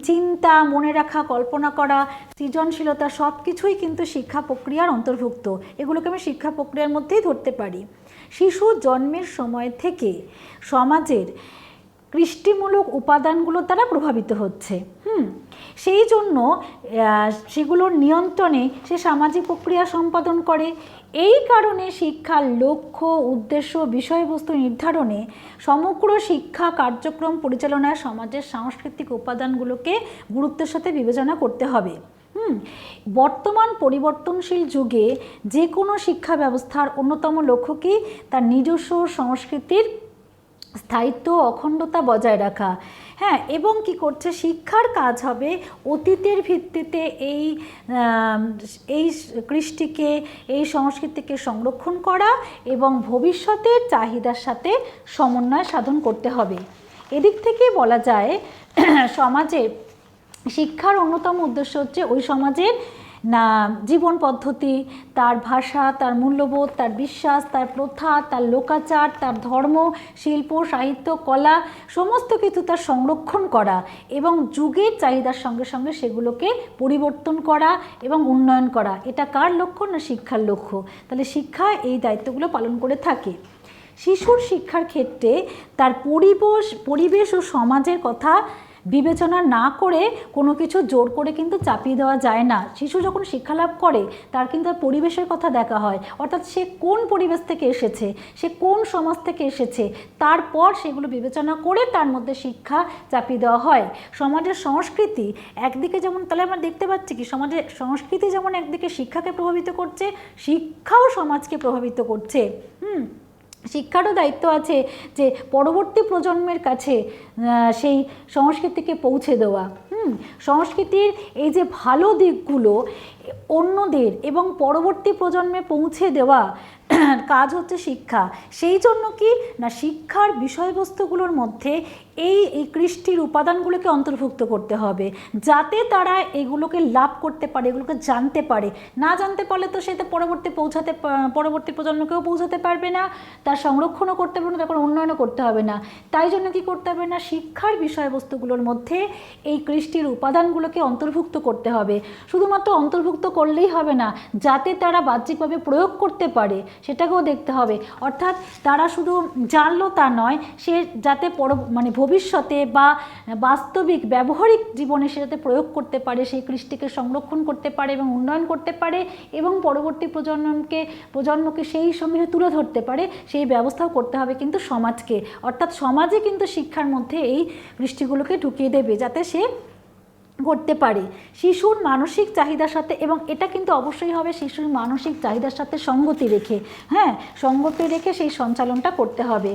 চিন্তা, মনে রাখা, কল্পনা করা, সৃজনশীলতা সব কিছুই কিন্তু শিক্ষা প্রক্রিয়ার অন্তর্ভুক্ত। এগুলোকে আমি শিক্ষা প্রক্রিয়ার মধ্যেই ধরতে পারি। শিশু জন্মের সময় থেকে সমাজের কৃষ্টিমূলক উপাদানগুলো দ্বারা প্রভাবিত হচ্ছে। সেই জন্য সেগুলোর নিয়ন্ত্রণে সে সামাজিক প্রক্রিয়া সম্পাদন করে। এই কারণে শিক্ষার লক্ষ্য, উদ্দেশ্য, বিষয়বস্তু নির্ধারণে সমগ্র শিক্ষা কার্যক্রম পরিচালনায় সমাজের সাংস্কৃতিক উপাদানগুলোকে গুরুত্বের সাথে বিবেচনা করতে হবে। বর্তমান পরিবর্তনশীল যুগে যে কোনো শিক্ষা ব্যবস্থার অন্যতম লক্ষ্য কি? তার নিজস্ব সংস্কৃতির স্থায়িত্ব অখণ্ডতা বজায় রাখা। হ্যাঁ, এবং কি করছে, শিক্ষার কাজ হবে অতীতের ভিত্তিতে এই কৃষ্টিকে, এই সংস্কৃতিকে সংরক্ষণ করা এবং ভবিষ্যতের চাহিদার সাথে সমন্বয় সাধন করতে হবে। এদিক থেকে বলা যায় সমাজে শিক্ষার অন্যতম উদ্দেশ্য হচ্ছে ওই সমাজের জীবন পদ্ধতি, তার ভাষা, তার মূল্যবোধ, তার বিশ্বাস, তার প্রথা, তার লোকাচার, তার ধর্ম, শিল্প, সাহিত্য, কলা সমস্ত কিছু তার সংরক্ষণ করা এবং যুগের চাহিদার সঙ্গে সঙ্গে সেগুলোকে পরিবর্তন করা এবং উন্নয়ন করা। এটা কার লক্ষ্য? না শিক্ষার লক্ষ্য। তাহলে শিক্ষা এই দায়িত্বগুলো পালন করে থাকে। শিশুর শিক্ষার ক্ষেত্রে তার পরিবেশ ও সমাজের কথা বিবেচনা না করে কোনো কিছু জোর করে কিন্তু চাপিয়ে দেওয়া যায় না। শিশু যখন শিক্ষা লাভ করে তার কিন্তু পরিবেশের কথা দেখা হয়, অর্থাৎ সে কোন পরিবেশ থেকে এসেছে, সে কোন সমাজ থেকে এসেছে, তারপর সেগুলো বিবেচনা করে তার মধ্যে শিক্ষা চাপিয়ে দেওয়া হয়। সমাজের সংস্কৃতি একদিকে যেমন, তাহলে আমরা দেখতে পাচ্ছি কি সমাজের সংস্কৃতি যেমন একদিকে শিক্ষাকে প্রভাবিত করছে, শিক্ষাও সমাজকে প্রভাবিত করছে। শিক্ষারও দায়িত্ব আছে যে পরবর্তী প্রজন্মের কাছে সেই সংস্কৃতিকে পৌঁছে দেওয়া। সংস্কৃতির এই যে ভালো দিকগুলো অন্যদের এবং পরবর্তী প্রজন্মে পৌঁছে দেওয়া কাজ হচ্ছে শিক্ষা। সেই জন্য কি না শিক্ষার বিষয়বস্তুগুলোর মধ্যে এই কৃষ্টির উপাদানগুলোকে অন্তর্ভুক্ত করতে হবে, যাতে তারা এগুলোকে লাভ করতে পারে, এগুলোকে জানতে পারে। না জানতে পারলে তো সেটা পরবর্তী প্রজন্মকেও পৌঁছাতে পারবে না, তার সংরক্ষণও করতে পারবে না, তারপর উন্নয়নও করতে হবে না। তাই জন্য কি করতে হবে না শিক্ষার বিষয়বস্তুগুলোর মধ্যে এই কৃষ্টির উপাদানগুলোকে অন্তর্ভুক্ত করতে হবে। শুধুমাত্র অন্তর্ভুক্ত করলেই হবে না, যাতে তারা বাহ্যিকভাবে প্রয়োগ করতে পারে সেটাকেও দেখতে হবে। অর্থাৎ তারা শুধু জানলো তা নয়, সে যাতে ভবিষ্যতে বা বাস্তবিক ব্যবহারিক জীবনে সেটাতে প্রয়োগ করতে পারে, সেই কৃষ্টিকে সংরক্ষণ করতে পারে এবং উন্নয়ন করতে পারে এবং পরবর্তী প্রজন্মকে সেই সময়ে তুলে ধরতে পারে, সেই ব্যবস্থাও করতে হবে কিন্তু সমাজকে। অর্থাৎ সমাজে কিন্তু শিক্ষার মধ্যে এই কৃষ্টিগুলোকে ঢুকিয়ে দেবে যাতে সে করতে পারে। শিশুর মানসিক চাহিদার সাথে, এবং এটা কিন্তু অবশ্যই হবে শিশুর মানসিক চাহিদার সাথে সঙ্গতি রেখে, সঙ্গতি রেখে সেই সঞ্চালনটা করতে হবে।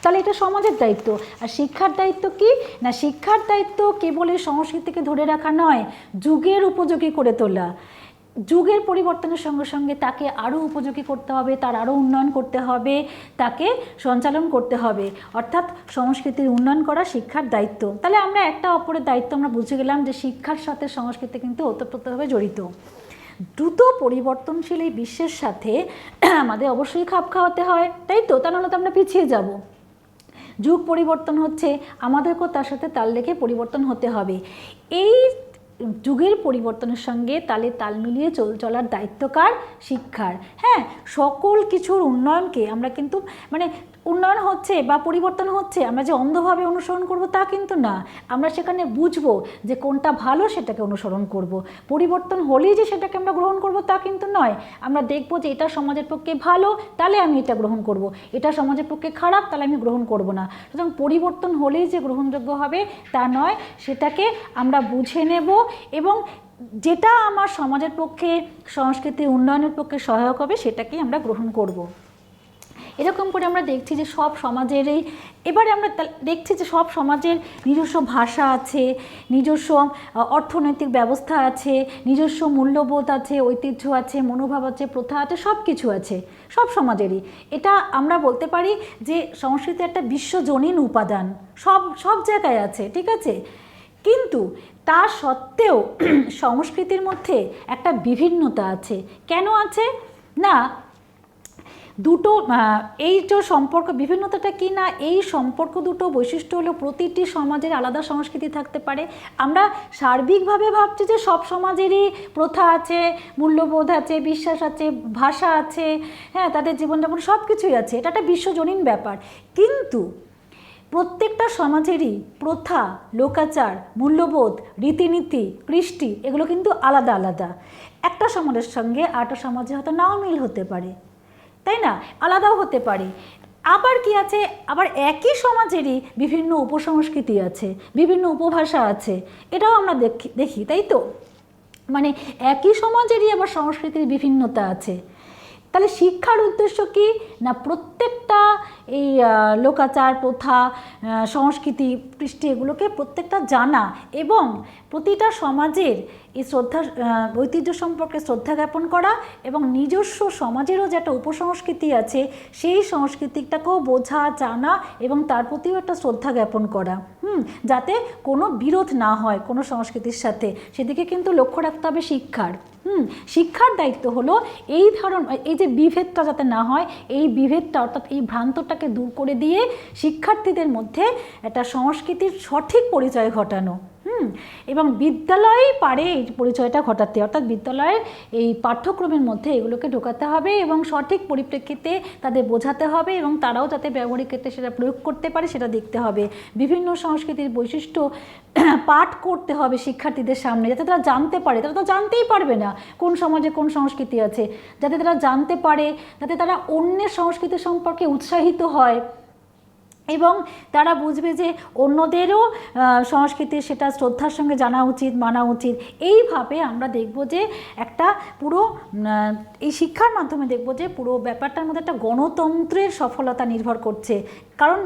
তাহলে এটা সমাজের দায়িত্ব। আর শিক্ষার দায়িত্ব কি না শিক্ষার দায়িত্ব কেবল এই সংস্কৃতিকে ধরে রাখা নয়, যুগের উপযোগী করে তোলা। যুগের পরিবর্তনের সঙ্গে সঙ্গে তাকে আরও উপযোগী করতে হবে, তার আরও উন্নয়ন করতে হবে, তাকে সঞ্চালন করতে হবে। অর্থাৎ সংস্কৃতির উন্নয়ন করা শিক্ষার দায়িত্ব। তাহলে আমরা একটা অপরের দায়িত্ব আমরা বুঝে গেলাম যে শিক্ষার সাথে সংস্কৃতি কিন্তু ওতপ্রোতভাবে জড়িত। দ্রুত পরিবর্তনশীল এই বিশ্বের সাথে আমাদের অবশ্যই খাপ খাওয়াতে হয়, তাই তো? তা নাহলে তো আমরা পিছিয়ে যাব। যুগ পরিবর্তন হচ্ছে, আমাদেরকেও তার সাথে তাল রেখে পরিবর্তন হতে হবে। এই যুগের পরিবর্তনের সঙ্গে তাল মিলিয়ে চলার দায়িত্ব কার? শিক্ষার। সকল কিছুর উন্নয়নকে আমরা কিন্তু উন্নয়ন হচ্ছে বা পরিবর্তন হচ্ছে আমরা যে অন্ধভাবে অনুসরণ করব তা কিন্তু না। আমরা সেখানে বুঝবো যে কোনটা ভালো, সেটাকে অনুসরণ করব। পরিবর্তন হলেই যে সেটাকে আমরা গ্রহণ করব তা কিন্তু নয়। আমরা দেখব যে এটা সমাজের পক্ষে ভালো, তাহলে আমি এটা গ্রহণ করব, এটা সমাজের পক্ষে খারাপ, তাহলে আমি গ্রহণ করব না। সুতরাং পরিবর্তন হলেই যে গ্রহণযোগ্য হবে তা নয়, সেটাকে আমরা বুঝে নেব এবং যেটা আমার সমাজের পক্ষে, সংস্কৃতি উন্নয়নের পক্ষে সহায়ক হবে সেটাকেই আমরা গ্রহণ করব। এরকম করে আমরা দেখছি যে সব সমাজেরই, এবারে আমরা দেখছি যে সব সমাজের নিজস্ব ভাষা আছে, নিজস্ব অর্থনৈতিক ব্যবস্থা আছে, নিজস্ব মূল্যবোধ আছে, ঐতিহ্য আছে, মনোভাব আছে, প্রথা আছে, সব কিছু আছে সব সমাজেরই। এটা আমরা বলতে পারি যে সংস্কৃতি একটা বিশ্বজনীন উপাদান, সব জায়গায় আছে, ঠিক আছে? কিন্তু তা সত্ত্বেও সংস্কৃতির মধ্যে একটা বিভিন্নতা আছে। কেন আছে না দুটো এই যে সম্পর্ক, বিভিন্নতাটা কি না এই সম্পর্ক দুটো বৈশিষ্ট্য হলো প্রতিটি সমাজের আলাদা সংস্কৃতি থাকতে পারে। আমরা সার্বিকভাবে ভাবছি যে সব সমাজেরই প্রথা আছে, মূল্যবোধ আছে, বিশ্বাস আছে, ভাষা আছে, তাদের জীবনযাপন সব কিছুই আছে, এটা একটা বিশ্বজনীন ব্যাপার। কিন্তু প্রত্যেকটা সমাজেরই প্রথা, লোকাচার, মূল্যবোধ, রীতিনীতি, কৃষ্টি এগুলো কিন্তু আলাদা আলাদা। একটা সমাজের সঙ্গে আরেকটা সমাজে হয়তো নাও মিল হতে পারে, তাই না? আলাদাও হতে পারে। আবার কি আছে, আবার একই সমাজেরই বিভিন্ন উপসংস্কৃতি আছে, বিভিন্ন উপভাষা আছে, এটাও আমরা দেখি, তাই তো? একই সমাজেরই আবার সংস্কৃতির বিভিন্নতা আছে। তাহলে শিক্ষার উদ্দেশ্য কি না প্রত্যেকটা এই লোকাচার প্রথা সংস্কৃতি কৃষ্টি এগুলোকে প্রত্যেকটা জানা এবং প্রতিটা সমাজের এই শ্রদ্ধা ঐতিহ্য সম্পর্কে শ্রদ্ধা জ্ঞাপন করা এবং নিজস্ব সমাজেরও যে একটা উপসংস্কৃতি আছে সেই সংস্কৃতিটাকেও বোঝা জানা এবং তার প্রতিও একটা শ্রদ্ধা জ্ঞাপন করা যাতে কোনো বিরোধ না হয় কোনো সংস্কৃতির সাথে, সেদিকে কিন্তু লক্ষ্য রাখতে হবে শিক্ষার। শিক্ষার দায়িত্ব হলো এই যে বিভেদটা যাতে না হয়, এই বিভেদটা অর্থাৎ এই ভ্রান্তটাকে দূর করে দিয়ে শিক্ষার্থীদের মধ্যে একটা সংস্কৃতির সঠিক পরিচয় ঘটানো। এবং বিদ্যালয়েই পারে এই পরিচয়টা ঘটাতে, অর্থাৎ বিদ্যালয়ের এই পাঠ্যক্রমের মধ্যে এগুলোকে ঢোকাতে হবে এবং সঠিক পরিপ্রেক্ষিতে তাদের বোঝাতে হবে এবং তারাও যাতে ব্যবহারিক ক্ষেত্রে সেটা প্রয়োগ করতে পারে সেটা দেখতে হবে। বিভিন্ন সংস্কৃতির বৈশিষ্ট্য পাঠ করতে হবে শিক্ষার্থীদের সামনে, যাতে তারা জানতে পারে। তারা তো জানতেই পারবে না কোন সমাজে কোন সংস্কৃতি আছে, যাতে তারা জানতে পারে, যাতে তারা অন্যের সংস্কৃতি সম্পর্কে উৎসাহিত হয় এবং তারা বুঝবে যে অন্যদেরও সংস্কৃতি সেটা শ্রদ্ধার সঙ্গে জানা উচিত, মানা উচিত। এইভাবে আমরা দেখব যে একটা পুরো এই শিক্ষার মাধ্যমে দেখব যে পুরো ব্যাপারটার মধ্যে একটা গণতন্ত্রের সফলতা নির্ভর করছে। কারণ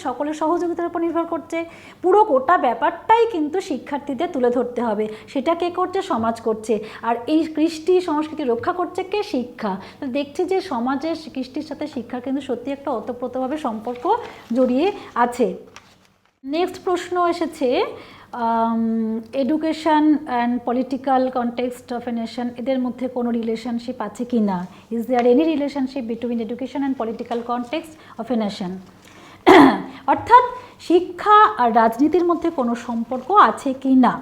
সকলের সহযোগিতার উপর নির্ভর করছে। পুরো গোটা ব্যাপারটাই কিন্তু শিক্ষার্থীদের তুলে ধরতে হবে। সেটা কে করছে? সমাজ করছে। আর এই কৃষ্টি সংস্কৃতি রক্ষা করছে কে? শিক্ষা। দেখছি যে সমাজের কৃষ্টির সাথে শিক্ষার কিন্তু সত্যি একটা ওতপ্রোতভাবে সম্পর্ক জড়িয়ে আছে। নেক্সট প্রশ্ন এসেছে, education and political context of a nation, এদের মধ্যে কোনো রিলেশনশিপ আছে কি না? Is there any relationship between education and political context of a nation? অর্থাৎ শিক্ষা আর রাজনীতির মধ্যে কোনো সম্পর্ক আছে কি না?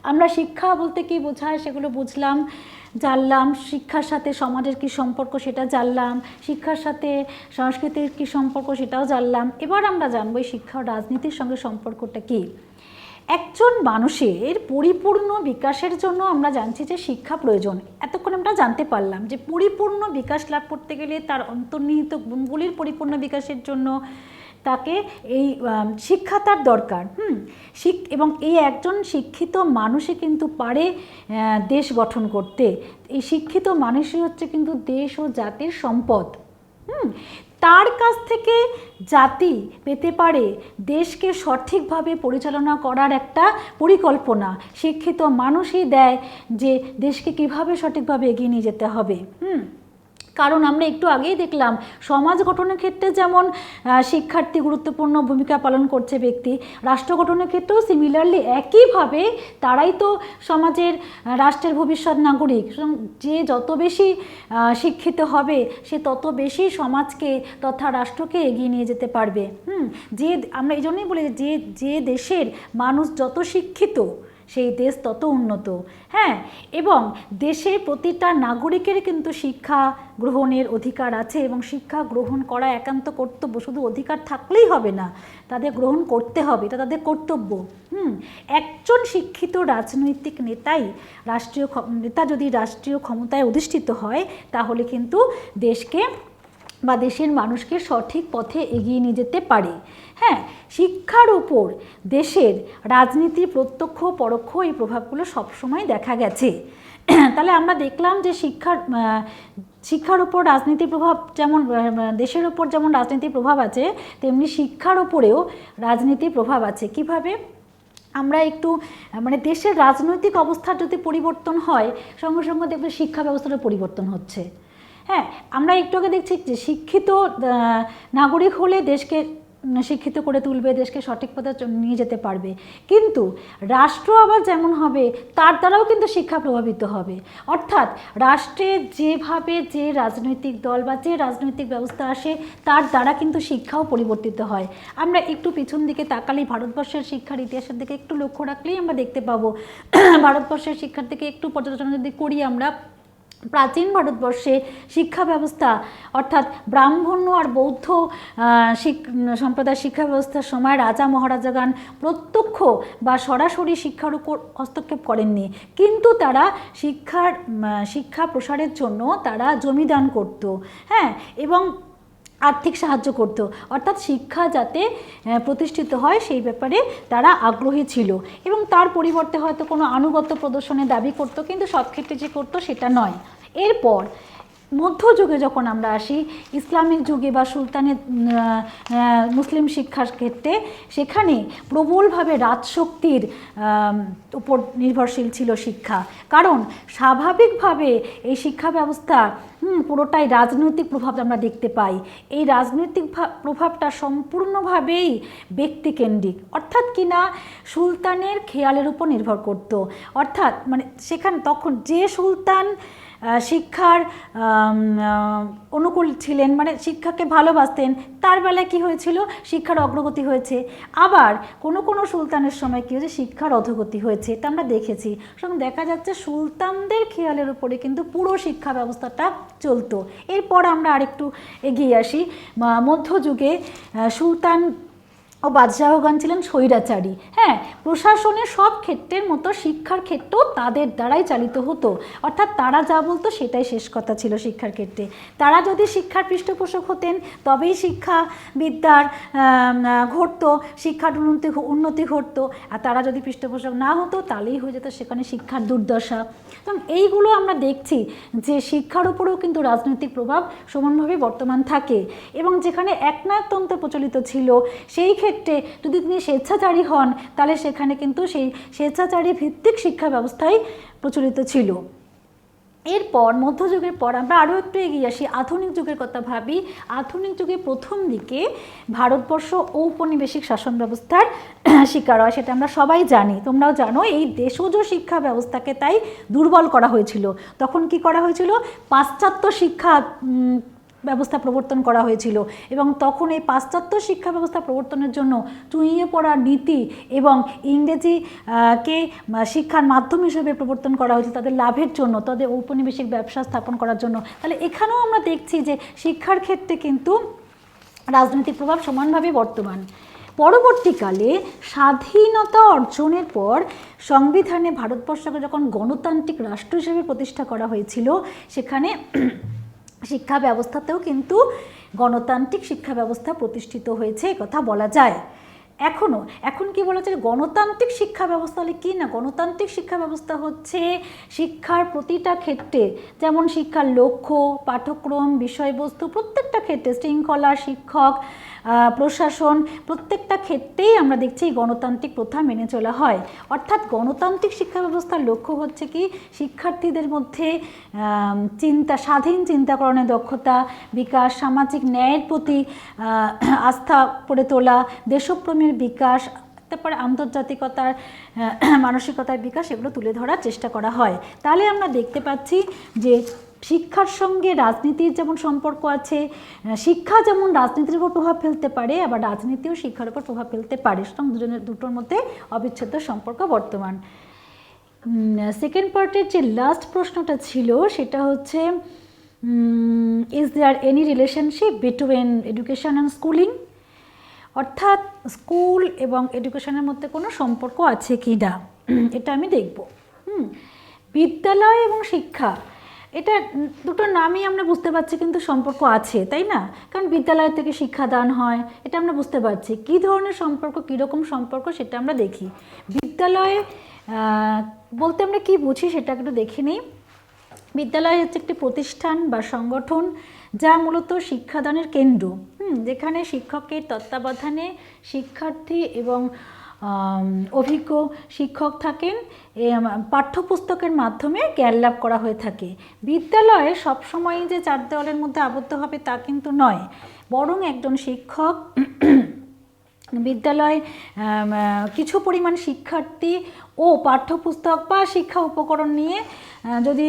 আমরা শিক্ষা বলতে কি বোঝায় সেগুলো বুঝলাম, জানলাম। শিক্ষার সাথে সমাজের কি সম্পর্ক সেটা জানলাম, শিক্ষার সাথে সংস্কৃতির কি সম্পর্ক সেটাও জানলাম। এবার আমরা জানবো এই শিক্ষা ও রাজনীতির সঙ্গে সম্পর্কটা কি। একজন মানুষের পরিপূর্ণ বিকাশের জন্য আমরা জানছি যে শিক্ষা প্রয়োজন। এতক্ষণ আমরা জানতে পারলাম যে পরিপূর্ণ বিকাশ লাভ করতে গেলে তার অন্তর্নিহিত গুণগুলির পরিপূর্ণ বিকাশের জন্য তাকে এই শিক্ষা তার দরকার। এবং এই একজন শিক্ষিত মানুষই কিন্তু পারে দেশ গঠন করতে। এই শিক্ষিত মানুষই হচ্ছে কিন্তু দেশ ও জাতির সম্পদ। তার কাছ থেকে জাতি পেতে পারে দেশকে সঠিকভাবে পরিচালনা করার একটা পরিকল্পনা। শিক্ষিত মানুষই দেয় যে দেশকে কিভাবে সঠিকভাবে এগিয়ে নিয়ে যেতে হবে। কারণ আমরা একটু আগেই দেখলাম সমাজ গঠনের ক্ষেত্রে যেমন শিক্ষার্থী গুরুত্বপূর্ণ ভূমিকা পালন করছে ব্যক্তি, রাষ্ট্র গঠনের ক্ষেত্রেও সিমিলারলি একইভাবে তারাই তো সমাজের রাষ্ট্রের ভবিষ্যৎ নাগরিক। যে যত বেশি শিক্ষিত হবে সে তত বেশি সমাজকে তথা রাষ্ট্রকে এগিয়ে নিয়ে যেতে পারবে। আমরা এই জন্যই বলি যে দেশের মানুষ যত শিক্ষিত সেই দেশ তত উন্নত। এবং দেশের প্রতিটা নাগরিকের কিন্তু শিক্ষা গ্রহণের অধিকার আছে এবং শিক্ষা গ্রহণ করা একান্ত কর্তব্য। শুধু অধিকার থাকলেই হবে না, তাদের গ্রহণ করতে হবে, এটা তাদের কর্তব্য। একজন শিক্ষিত রাজনৈতিক নেতা যদি রাষ্ট্রীয় ক্ষমতায় অধিষ্ঠিত হয় তাহলে কিন্তু দেশকে বা দেশের মানুষকে সঠিক পথে এগিয়ে নিয়ে যেতে পারে। শিক্ষার উপর দেশের রাজনীতির প্রত্যক্ষ পরোক্ষ এই প্রভাবগুলো সবসময় দেখা গেছে। তাহলে আমরা দেখলাম যে শিক্ষার উপর রাজনীতির প্রভাব যেমন দেশের উপর যেমন রাজনীতির প্রভাব আছে, তেমনি শিক্ষার উপরেও রাজনীতির প্রভাব আছে। কিভাবে? আমরা একটু দেশের রাজনৈতিক অবস্থার যদি পরিবর্তন হয় সঙ্গে সঙ্গে দেখবে শিক্ষা ব্যবস্থারও পরিবর্তন হচ্ছে। আমরা একটু আগে দেখছি যে শিক্ষিত নাগরিক হলে দেশকে শিক্ষিত করে তুলবে, দেশকে সঠিক পথে নিয়ে যেতে পারবে। কিন্তু রাষ্ট্র আবার যেমন হবে তার দ্বারাও কিন্তু শিক্ষা প্রভাবিত হবে। অর্থাৎ রাষ্ট্রে যেভাবে যে রাজনৈতিক দল বা যে রাজনৈতিক ব্যবস্থা আসে তার দ্বারা কিন্তু শিক্ষাও পরিবর্তিত হয়। আমরা একটু পিছন দিকে তাকালেই ভারতবর্ষের শিক্ষার ইতিহাসের দিকে একটু লক্ষ্য রাখলেই আমরা দেখতে পাবো ভারতবর্ষের শিক্ষার দিকে একটু পর্যালোচনা যদি করি আমরা, প্রাচীন ভারতবর্ষে শিক্ষা ব্যবস্থা অর্থাৎ ব্রাহ্মণ্য আর বৌদ্ধ সম্প্রদায়ের শিক্ষা ব্যবস্থার সময় রাজা মহারাজাগণ প্রত্যক্ষ বা সরাসরি শিক্ষার উপর হস্তক্ষেপ করেননি, কিন্তু তারা শিক্ষা প্রসারের জন্য তারা জমিদান করত, এবং আর্থিক সাহায্য করত। অর্থাৎ শিক্ষা যাতে প্রতিষ্ঠিত হয় সেই ব্যাপারে তারা আগ্রহী ছিল এবং তার পরিবর্তে হয়তো কোনো আনুগত্য প্রদর্শনের দাবি করত, কিন্তু সব ক্ষেত্রে যে করতো সেটা নয়। এরপর মধ্যযুগে যখন আমরা আসি, ইসলামিক যুগে বা সুলতানের মুসলিম শিক্ষার ক্ষেত্রে, সেখানে প্রবলভাবে রাজশক্তির উপর নির্ভরশীল ছিল শিক্ষা। কারণ স্বাভাবিকভাবে এই শিক্ষা ব্যবস্থা পুরোটাই রাজনৈতিক প্রভাব আমরা দেখতে পাই। এই রাজনৈতিক প্রভাবটা সম্পূর্ণভাবেই ব্যক্তিকেন্দ্রিক, অর্থাৎ কিনা সুলতানের খেয়ালের উপর নির্ভর করত। অর্থাৎ মানে সেখানে তখন যে সুলতান শিক্ষার অনুকূল ছিলেন, মানে শিক্ষাকে ভালোবাসতেন, তার বেলায় কী হয়েছিল, শিক্ষার অগ্রগতি হয়েছে। আবার কোনো কোনো সুলতানের সময় কী হয়েছে, শিক্ষার অধোগতি হয়েছে। এটা আমরা দেখেছি। সুতরাং দেখা যাচ্ছে সুলতানদের খেয়ালের উপরে কিন্তু পুরো শিক্ষা ব্যবস্থাটা চলতো। এরপর আমরা আরেকটু এগিয়ে আসি, মধ্যযুগে সুলতান ও বাদশাহগণ ছিলেন স্বৈরাচারী। হ্যাঁ, প্রশাসনের সব ক্ষেত্রের মতো শিক্ষার ক্ষেত্রেও তাদের দ্বারাই চালিত হতো। অর্থাৎ তারা যা বলতো সেটাই শেষ কথা ছিল শিক্ষার ক্ষেত্রে। তারা যদি শিক্ষার পৃষ্ঠপোষক হতেন তবেই শিক্ষা বিদ্যার ঘটতো, শিক্ষার উন্নতি ঘটতো। আর তারা যদি পৃষ্ঠপোষক না হতো তাহলেই হয়ে যেত সেখানে শিক্ষার দুর্দশা। তো এইগুলো আমরা দেখছি যে শিক্ষার উপরেও কিন্তু রাজনৈতিক প্রভাব সমানভাবে বর্তমান থাকে। এবং যেখানে একনায়কতন্ত্র প্রচলিত ছিল, সেই ক্ষেত্রে যদি তিনি স্বেচ্ছাচারী হন তাহলে সেখানে কিন্তু সেই স্বেচ্ছাচারী ভিত্তিক শিক্ষা ব্যবস্থাই প্রচলিত ছিল। এরপর মধ্যযুগের পর আমরা আরও একটু এগিয়ে আসি, আধুনিক যুগের কথা ভাবি। আধুনিক যুগে প্রথম দিকে ভারতবর্ষ ঔপনিবেশিক শাসন ব্যবস্থার শিকার হয়, সেটা আমরা সবাই জানি, তোমরাও জানো। এই দেশজ শিক্ষা ব্যবস্থাকে তাই দুর্বল করা হয়েছিল। তখন কি করা হয়েছিল, পাশ্চাত্য শিক্ষা ব্যবস্থা প্রবর্তন করা হয়েছিল। এবং তখন এই পাশ্চাত্য শিক্ষা ব্যবস্থা প্রবর্তনের জন্য চুঁইয়ে পড়া নীতি এবং ইংরেজিকে শিক্ষার মাধ্যম হিসেবে প্রবর্তন করা হয়েছিল তাদের লাভের জন্য, তাদের ঔপনিবেশিক ব্যবসা স্থাপন করার জন্য। তাহলে এখানেও আমরা দেখছি যে শিক্ষার ক্ষেত্রে কিন্তু রাজনৈতিক প্রভাব সমানভাবে বর্তমান। পরবর্তীকালে স্বাধীনতা অর্জনের পর সংবিধানে ভারতবর্ষকে যখন গণতান্ত্রিক রাষ্ট্র হিসেবে প্রতিষ্ঠা করা হয়েছিল, সেখানে শিক্ষা ব্যবস্থাতেও কিন্তু গণতান্ত্রিক শিক্ষা ব্যবস্থা প্রতিষ্ঠিত হয়েছে, কথা বলা যায়। এখন কি বলা যায়, গণতান্ত্রিক শিক্ষা ব্যবস্থা হলে কি না, গণতান্ত্রিক শিক্ষা ব্যবস্থা হচ্ছে শিক্ষার প্রতিটা ক্ষেত্রে, যেমন শিক্ষার লক্ষ্য, পাঠ্যক্রম, বিষয়বস্তু, প্রত্যেকটা ক্ষেত্রে শৃঙ্খলা, শিক্ষক, প্রশাসন, প্রত্যেকটা ক্ষেত্রেই আমরা দেখছি গণতান্ত্রিক প্রথা মেনে চলা হয়। অর্থাৎ গণতান্ত্রিক শিক্ষা ব্যবস্থার লক্ষ্য হচ্ছে কি, শিক্ষার্থীদের মধ্যে স্বাধীন চিন্তাকরণের দক্ষতা বিকাশ, সামাজিক ন্যায়ের প্রতি আস্থা করে তোলা, দেশপ্রেমের বিকাশ, তারপরে আন্তর্জাতিকতার মানসিকতার বিকাশ, এগুলো তুলে ধরার চেষ্টা করা হয়। তাহলে আমরা দেখতে পাচ্ছি যে শিক্ষার সঙ্গে রাজনীতির যেমন সম্পর্ক আছে, শিক্ষা যেমন রাজনীতির উপর প্রভাব ফেলতে পারে, আবার রাজনীতিও শিক্ষার উপর প্রভাব ফেলতে পারে। সুতরাং দুটোর মধ্যে অবিচ্ছেদ্য সম্পর্ক বর্তমান। সেকেন্ড পার্টের যে লাস্ট প্রশ্নটা ছিল সেটা হচ্ছে, is there any relationship between education and schooling? অর্থাৎ স্কুল এবং এডুকেশনের মধ্যে কোনো সম্পর্ক আছে কি না, এটা আমি দেখব। বিদ্যালয় এবং শিক্ষা, এটা দুটোর নামই আমরা বুঝতে পারছি কিন্তু সম্পর্ক আছে, তাই না? কারণ বিদ্যালয় থেকে শিক্ষাদান হয়, এটা আমরা বুঝতে পারছি। কী ধরনের সম্পর্ক, কীরকম সম্পর্ক, সেটা আমরা দেখি। বিদ্যালয়ে বলতে আমরা কি বুঝি সেটা একটু দেখে নিই। বিদ্যালয় হচ্ছে একটি প্রতিষ্ঠান বা সংগঠন যা মূলত শিক্ষাদানের কেন্দ্র, যেখানে শিক্ষকের তত্ত্বাবধানে শিক্ষার্থী এবং অভিজ্ঞ শিক্ষক থাকেন, পাঠ্যপুস্তকের মাধ্যমে জ্ঞান লাভ করা হয়ে থাকে। বিদ্যালয়ে সবসময় যে চার দেওয়ালের মধ্যে আবদ্ধ হবে তা কিন্তু নয়, বরং একজন শিক্ষক বিদ্যালয় কিছু পরিমাণ শিক্ষার্থী ও পাঠ্যপুস্তক বা শিক্ষা উপকরণ নিয়ে যদি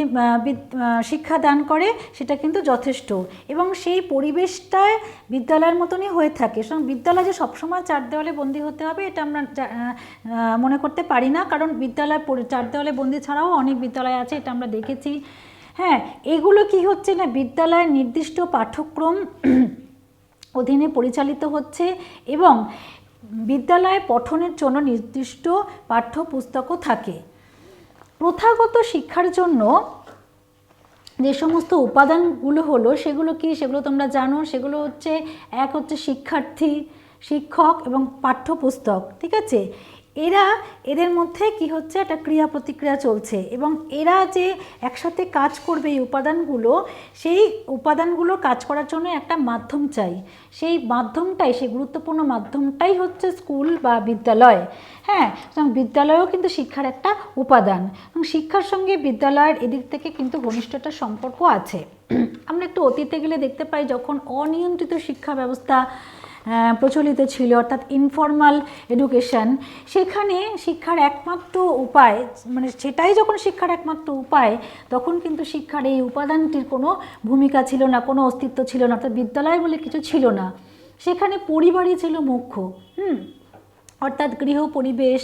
শিক্ষা দান করে সেটা কিন্তু যথেষ্ট, এবং সেই পরিবেশটায় বিদ্যালয়ের মতনই হয়ে থাকে। সুতরাং বিদ্যালয় যে সবসময় চার দেওয়ালে বন্দী হতে হবে এটা আমরা মনে করতে পারি না, কারণ বিদ্যালয় চার দেওয়ালে বন্দী ছাড়াও অনেক বিদ্যালয় আছে, এটা আমরা দেখেছি। হ্যাঁ, এগুলো কি হচ্ছে না, বিদ্যালয়ের নির্দিষ্ট পাঠ্যক্রম অধীনে পরিচালিত হচ্ছে এবং বিদ্যালয়ে পঠনের জন্য নির্দিষ্ট পাঠ্যপুস্তকও থাকে। প্রথাগত শিক্ষার জন্য যে সমস্ত উপাদানগুলো হলো সেগুলো কি, সেগুলো তোমরা জানো। সেগুলো হচ্ছে, এক হচ্ছে শিক্ষার্থী, শিক্ষক এবং পাঠ্যপুস্তক, ঠিক আছে? এদের মধ্যে কি হচ্ছে, একটা ক্রিয়া প্রতিক্রিয়া চলছে এবং এরা যে একসাথে কাজ করবে এই উপাদানগুলো, সেই উপাদানগুলো কাজ করার জন্য একটা মাধ্যম চাই। সেই মাধ্যমটাই, সেই গুরুত্বপূর্ণ মাধ্যমটাই হচ্ছে স্কুল বা বিদ্যালয়। হ্যাঁ, বিদ্যালয়ও কিন্তু শিক্ষার একটা উপাদান এবং শিক্ষার সঙ্গে বিদ্যালয়ের এদিক থেকে কিন্তু ঘনিষ্ঠ একটা সম্পর্ক আছে। আমরা একটু অতীতে গেলে দেখতে পাই, যখন অনিয়ন্ত্রিত শিক্ষা ব্যবস্থা প্রচলিত ছিল, অর্থাৎ ইনফর্মাল এডুকেশন, সেখানে শিক্ষার একমাত্র উপায়, মানে সেটাই যখন শিক্ষার একমাত্র উপায়, তখন কিন্তু শিক্ষার এই উপাদানটির কোনো ভূমিকা ছিল না, কোনো অস্তিত্ব ছিল না, অর্থাৎ বিদ্যালয় বলে কিছু ছিল না। সেখানে পরিবারই ছিল মুখ্য। অর্থাৎ গৃহ পরিবেশ,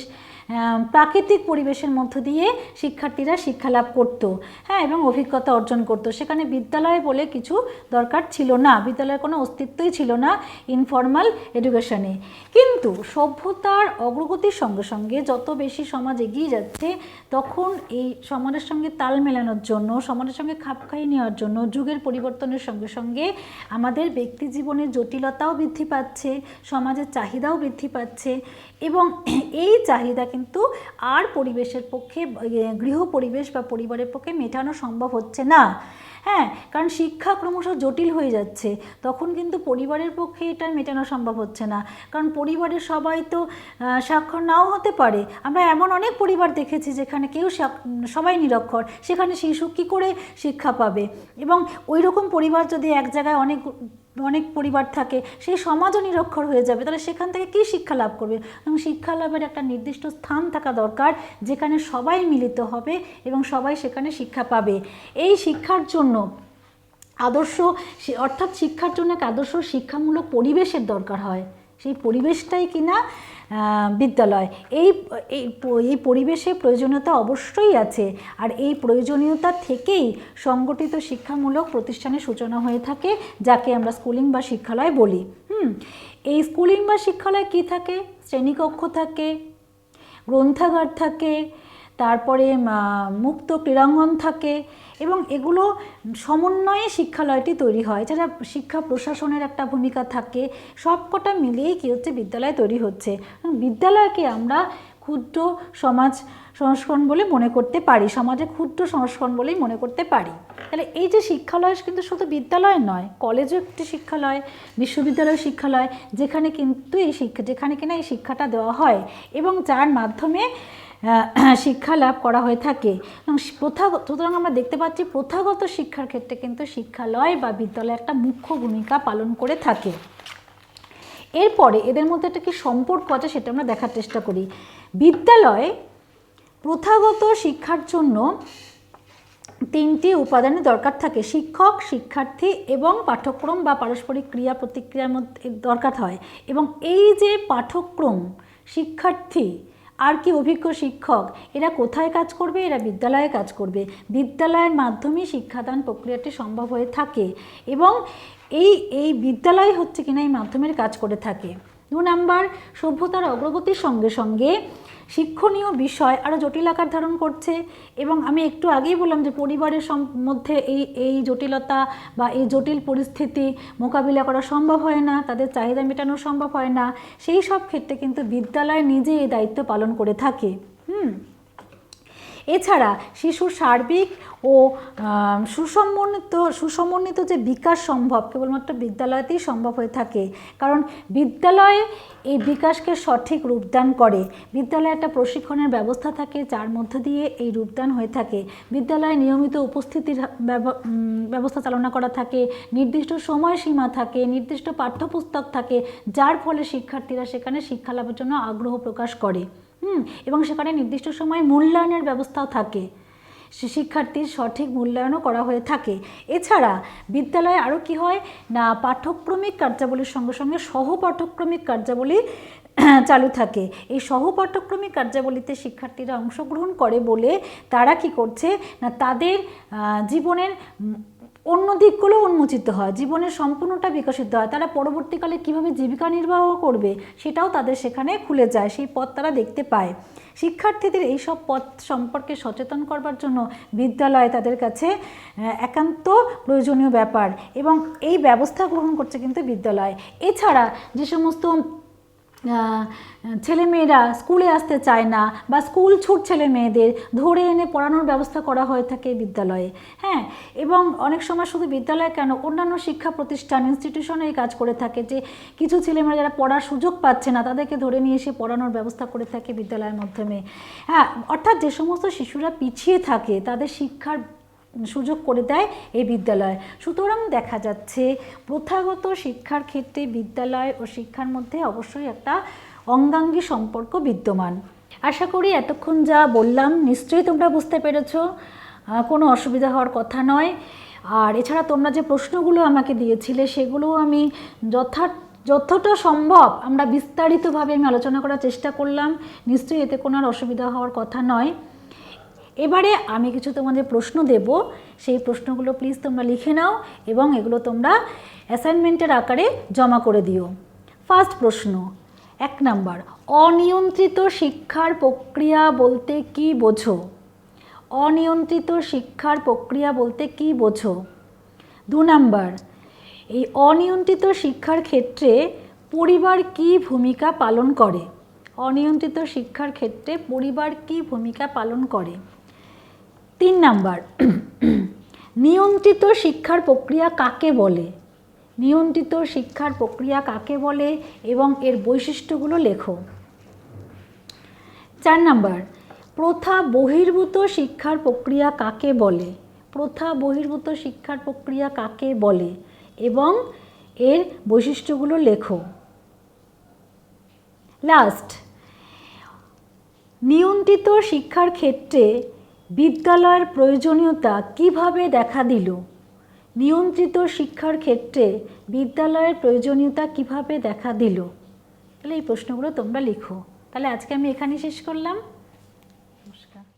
প্রাকৃতিক পরিবেশের মধ্য দিয়ে শিক্ষার্থীরা শিক্ষা লাভ করত, হ্যাঁ, এবং অভিজ্ঞতা অর্জন করত। সেখানে বিদ্যালয় বলে কিছু দরকার ছিল না, বিদ্যালয়ের কোনো অস্তিত্বই ছিল না ইনফর্মাল এডুকেশনে। কিন্তু সভ্যতার অগ্রগতির সঙ্গে সঙ্গে যত বেশি সমাজ এগিয়ে যাচ্ছে, তখন এই সমাজের সঙ্গে তাল মেলানোর জন্য, সমাজের সঙ্গে খাপ খাইয়ে নেওয়ার জন্য, যুগের পরিবর্তনের সঙ্গে সঙ্গে আমাদের ব্যক্তি জীবনের জটিলতাও বৃদ্ধি পাচ্ছে, সমাজের চাহিদাও বৃদ্ধি পাচ্ছে এবং এই চাহিদা কিন্তু আর পরিবেশের পক্ষে, গৃহ পরিবেশ বা পরিবারের পক্ষে মেটানো সম্ভব হচ্ছে না। হ্যাঁ, কারণ শিক্ষা ক্রমশ জটিল হয়ে যাচ্ছে, তখন কিন্তু পরিবারের পক্ষে এটা মেটানো সম্ভব হচ্ছে না, কারণ পরিবারের সবাই তো সাক্ষর নাও হতে পারে। আমরা এমন অনেক পরিবার দেখেছি যেখানে সবাই নিরক্ষর, সেখানে শিশু কী করে শিক্ষা পাবে? এবং ওই রকম পরিবার যদি এক জায়গায় অনেক পরিবার থাকে, সেই সমাজও নিরক্ষর হয়ে যাবে, তাহলে সেখান থেকে কী শিক্ষা লাভ করবে? এবং শিক্ষা লাভের একটা নির্দিষ্ট স্থান থাকা দরকার, যেখানে সবাই মিলিত হবে এবং সবাই সেখানে শিক্ষা পাবে। এই শিক্ষার জন্য অর্থাৎ শিক্ষার জন্য এক আদর্শ শিক্ষামূলক পরিবেশের দরকার হয়। সেই পরিবেশটাই কিনা বিদ্যালয়। এই পরিবেশের প্রয়োজনীয়তা অবশ্যই আছে, আর এই প্রয়োজনীয়তা থেকেই সংগঠিত শিক্ষামূলক প্রতিষ্ঠানের সূচনা হয়ে থাকে, যাকে আমরা স্কুলিং বা শিক্ষালয় বলি। এই স্কুলিং বা শিক্ষালয় কী থাকে? শ্রেণীকক্ষ থাকে, গ্রন্থাগার থাকে, তারপরে মুক্ত ক্রীড়াঙ্গন থাকে এবং এগুলো সমন্বয়ে শিক্ষালয়টি তৈরি হয়। এছাড়া শিক্ষা প্রশাসনের একটা ভূমিকা থাকে, সবকটা মিলিয়েই কী হচ্ছে, বিদ্যালয় তৈরি হচ্ছে। বিদ্যালয়কে আমরা ক্ষুদ্র সমাজ সংস্করণ বলে মনে করতে পারি, সমাজে ক্ষুদ্র সংস্করণ বলেই মনে করতে পারি। তাহলে এই যে শিক্ষালয় কিন্তু শুধু বিদ্যালয় নয়, কলেজও একটি শিক্ষালয়, বিশ্ববিদ্যালয় শিক্ষালয়, যেখানে কিনা এই শিক্ষাটা দেওয়া হয় এবং যার মাধ্যমে শিক্ষা লাভ করা হয়ে থাকে। সুতরাং আমরা দেখতে পাচ্ছি প্রথাগত শিক্ষার ক্ষেত্রে কিন্তু শিক্ষালয় বা বিদ্যালয় একটা মুখ্য ভূমিকা পালন করে থাকে। এরপরে এদের মধ্যে একটা কি সম্পর্ক আছে সেটা আমরা দেখার চেষ্টা করি। বিদ্যালয়ে প্রথাগত শিক্ষার জন্য তিনটি উপাদানের দরকার থাকে: শিক্ষক, শিক্ষার্থী এবং পাঠ্যক্রম বা পারস্পরিক ক্রিয়া প্রতিক্রিয়ার মধ্যে দরকার হয়। এবং এই যে পাঠ্যক্রম, শিক্ষার্থী আর কি অভিজ্ঞ শিক্ষক, এরা কোথায় কাজ করবে? এরা বিদ্যালয়ে কাজ করবে। বিদ্যালয়ের মাধ্যমেই শিক্ষাদান প্রক্রিয়াটি সম্ভব হয়ে থাকে এবং এই বিদ্যালয় হচ্ছে কিনা এই মাধ্যমের কাজ করে থাকে। 2 নাম্বার, সভ্যতার অগ্রগতির সঙ্গে সঙ্গে শিক্ষণীয় বিষয় আরও জটিল আকার ধারণ করছে এবং আমি একটু আগেই বললাম যে পরিবারের মধ্যে এই জটিলতা বা এই জটিল পরিস্থিতি মোকাবিলা করা সম্ভব হয় না, তাদের চাহিদা মেটানো সম্ভব হয় না। সেই সব ক্ষেত্রে কিন্তু বিদ্যালয় নিজে এই দায়িত্ব পালন করে থাকে। এছাড়া শিশুর সার্বিক ও সুসমন্বিত যে বিকাশ সম্ভব কেবলমাত্র বিদ্যালয়তেই সম্ভব হয়ে থাকে, কারণ বিদ্যালয়ে এই বিকাশকে সঠিক রূপদান করে। বিদ্যালয়ে একটা প্রশিক্ষণের ব্যবস্থা থাকে যার মধ্য দিয়ে এই রূপদান হয়ে থাকে। বিদ্যালয়ে নিয়মিত উপস্থিতির ব্যবস্থা চালনা করা থাকে, নির্দিষ্ট সময়সীমা থাকে, নির্দিষ্ট পাঠ্যপুস্তক থাকে, যার ফলে শিক্ষার্থীরা সেখানে শিক্ষা লাভের জন্য আগ্রহ প্রকাশ করে এবং সেখানে নির্দিষ্ট সময় মূল্যায়নের ব্যবস্থাও থাকে, শিক্ষার্থীর সঠিক মূল্যায়নও করা হয়ে থাকে। এছাড়া বিদ্যালয়ে আরও কি হয় না, পাঠ্যক্রমিক কার্যাবলীর সঙ্গে সঙ্গে সহপাঠ্যক্রমিক কার্যাবলী চালু থাকে। এই সহপাঠ্যক্রমিক কার্যাবলীতে শিক্ষার্থীরা অংশগ্রহণ করে বলে তারা কি করছে না, তাদের জীবনের অন্য দিকগুলো উন্মোচিত হয়, জীবনের সম্পূর্ণটা বিকশিত হয়। তারা পরবর্তীকালে কিভাবে জীবিকা নির্বাহ করবে সেটাও তাদের সেখানে খুলে যায়, সেই পথ তারা দেখতে পায়। শিক্ষার্থীদের এই সব পথ সম্পর্কে সচেতন করবার জন্য বিদ্যালয় তাদের কাছে একান্ত প্রয়োজনীয় ব্যাপার এবং এই ব্যবস্থা গ্রহণ করছে কিন্তু বিদ্যালয়। এছাড়া যে সমস্ত ছেলেমেয়েরা স্কুলে আসতে চায় না বা স্কুল ছুট ছেলে মেয়েদের ধরে এনে পড়ানোর ব্যবস্থা করা হয়ে থাকে বিদ্যালয়ে। হ্যাঁ, এবং অনেক সময় শুধু বিদ্যালয় কেন, অন্যান্য শিক্ষা প্রতিষ্ঠান ইনস্টিটিউশনে এই কাজ করে থাকে যে কিছু ছেলেমেয়েরা যারা পড়ার সুযোগ পাচ্ছে না তাদেরকে ধরে নিয়ে এসে পড়ানোর ব্যবস্থা করে থাকে বিদ্যালয়ের মাধ্যমে। হ্যাঁ, অর্থাৎ যে সমস্ত শিশুরা পিছিয়ে থাকে তাদের শিক্ষার সুযোগ করে দেয় এই বিদ্যালয়। সুতরাং দেখা যাচ্ছে প্রথাগত শিক্ষার ক্ষেত্রে বিদ্যালয় ও শিক্ষার মধ্যে অবশ্যই একটা অঙ্গাঙ্গী সম্পর্ক বিদ্যমান। আশা করি এতক্ষণ যা বললাম নিশ্চয়ই তোমরা বুঝতে পেরেছো, কোনো অসুবিধা হওয়ার কথা নয়। আর এছাড়া তোমরা যে প্রশ্নগুলো আমাকে দিয়েছিলে সেগুলো আমি যতটা সম্ভব আমরা বিস্তারিতভাবে আমি আলোচনা করার চেষ্টা করলাম। নিশ্চয়ই এতে কোনো আর অসুবিধা হওয়ার কথা নয়। এবারে আমি কিছু তোমাদের প্রশ্ন দেব, সেই প্রশ্নগুলো প্লিজ তোমরা লিখে নাও এবং এগুলো তোমরা অ্যাসাইনমেন্টের আকারে জমা করে দিও। ফার্স্ট প্রশ্ন, 1 নাম্বার, অনিয়ন্ত্রিত শিক্ষার প্রক্রিয়া বলতে কি বোঝো? অনিয়ন্ত্রিত শিক্ষার প্রক্রিয়া বলতে কি বোঝো? 2 নাম্বার, এই অনিয়ন্ত্রিত শিক্ষার ক্ষেত্রে পরিবার কি ভূমিকা পালন করে? অনিয়ন্ত্রিত শিক্ষার ক্ষেত্রে পরিবার কি ভূমিকা পালন করে? 3 নাম্বার, নিয়ন্ত্রিত শিক্ষার প্রক্রিয়া কাকে বলে? নিয়ন্ত্রিত শিক্ষার প্রক্রিয়া কাকে বলে এবং এর বৈশিষ্ট্যগুলো লেখো। 4 নাম্বার, প্রথা বহির্ভূত শিক্ষার প্রক্রিয়া কাকে বলে? প্রথা বহির্ভূত শিক্ষার প্রক্রিয়া কাকে বলে এবং এর বৈশিষ্ট্যগুলো লেখো। লাস্ট, নিয়ন্ত্রিত শিক্ষার ক্ষেত্রে বিদ্যালয়ের প্রয়োজনীয়তা কিভাবে দেখা দিল? নিয়ন্ত্রিত শিক্ষার ক্ষেত্রে বিদ্যালয়ের প্রয়োজনীয়তা কিভাবে দেখা দিল? তাহলে এই প্রশ্নগুলো তোমরা লিখো। তাহলে আজকে আমি এখানেই শেষ করলাম। নমস্কার।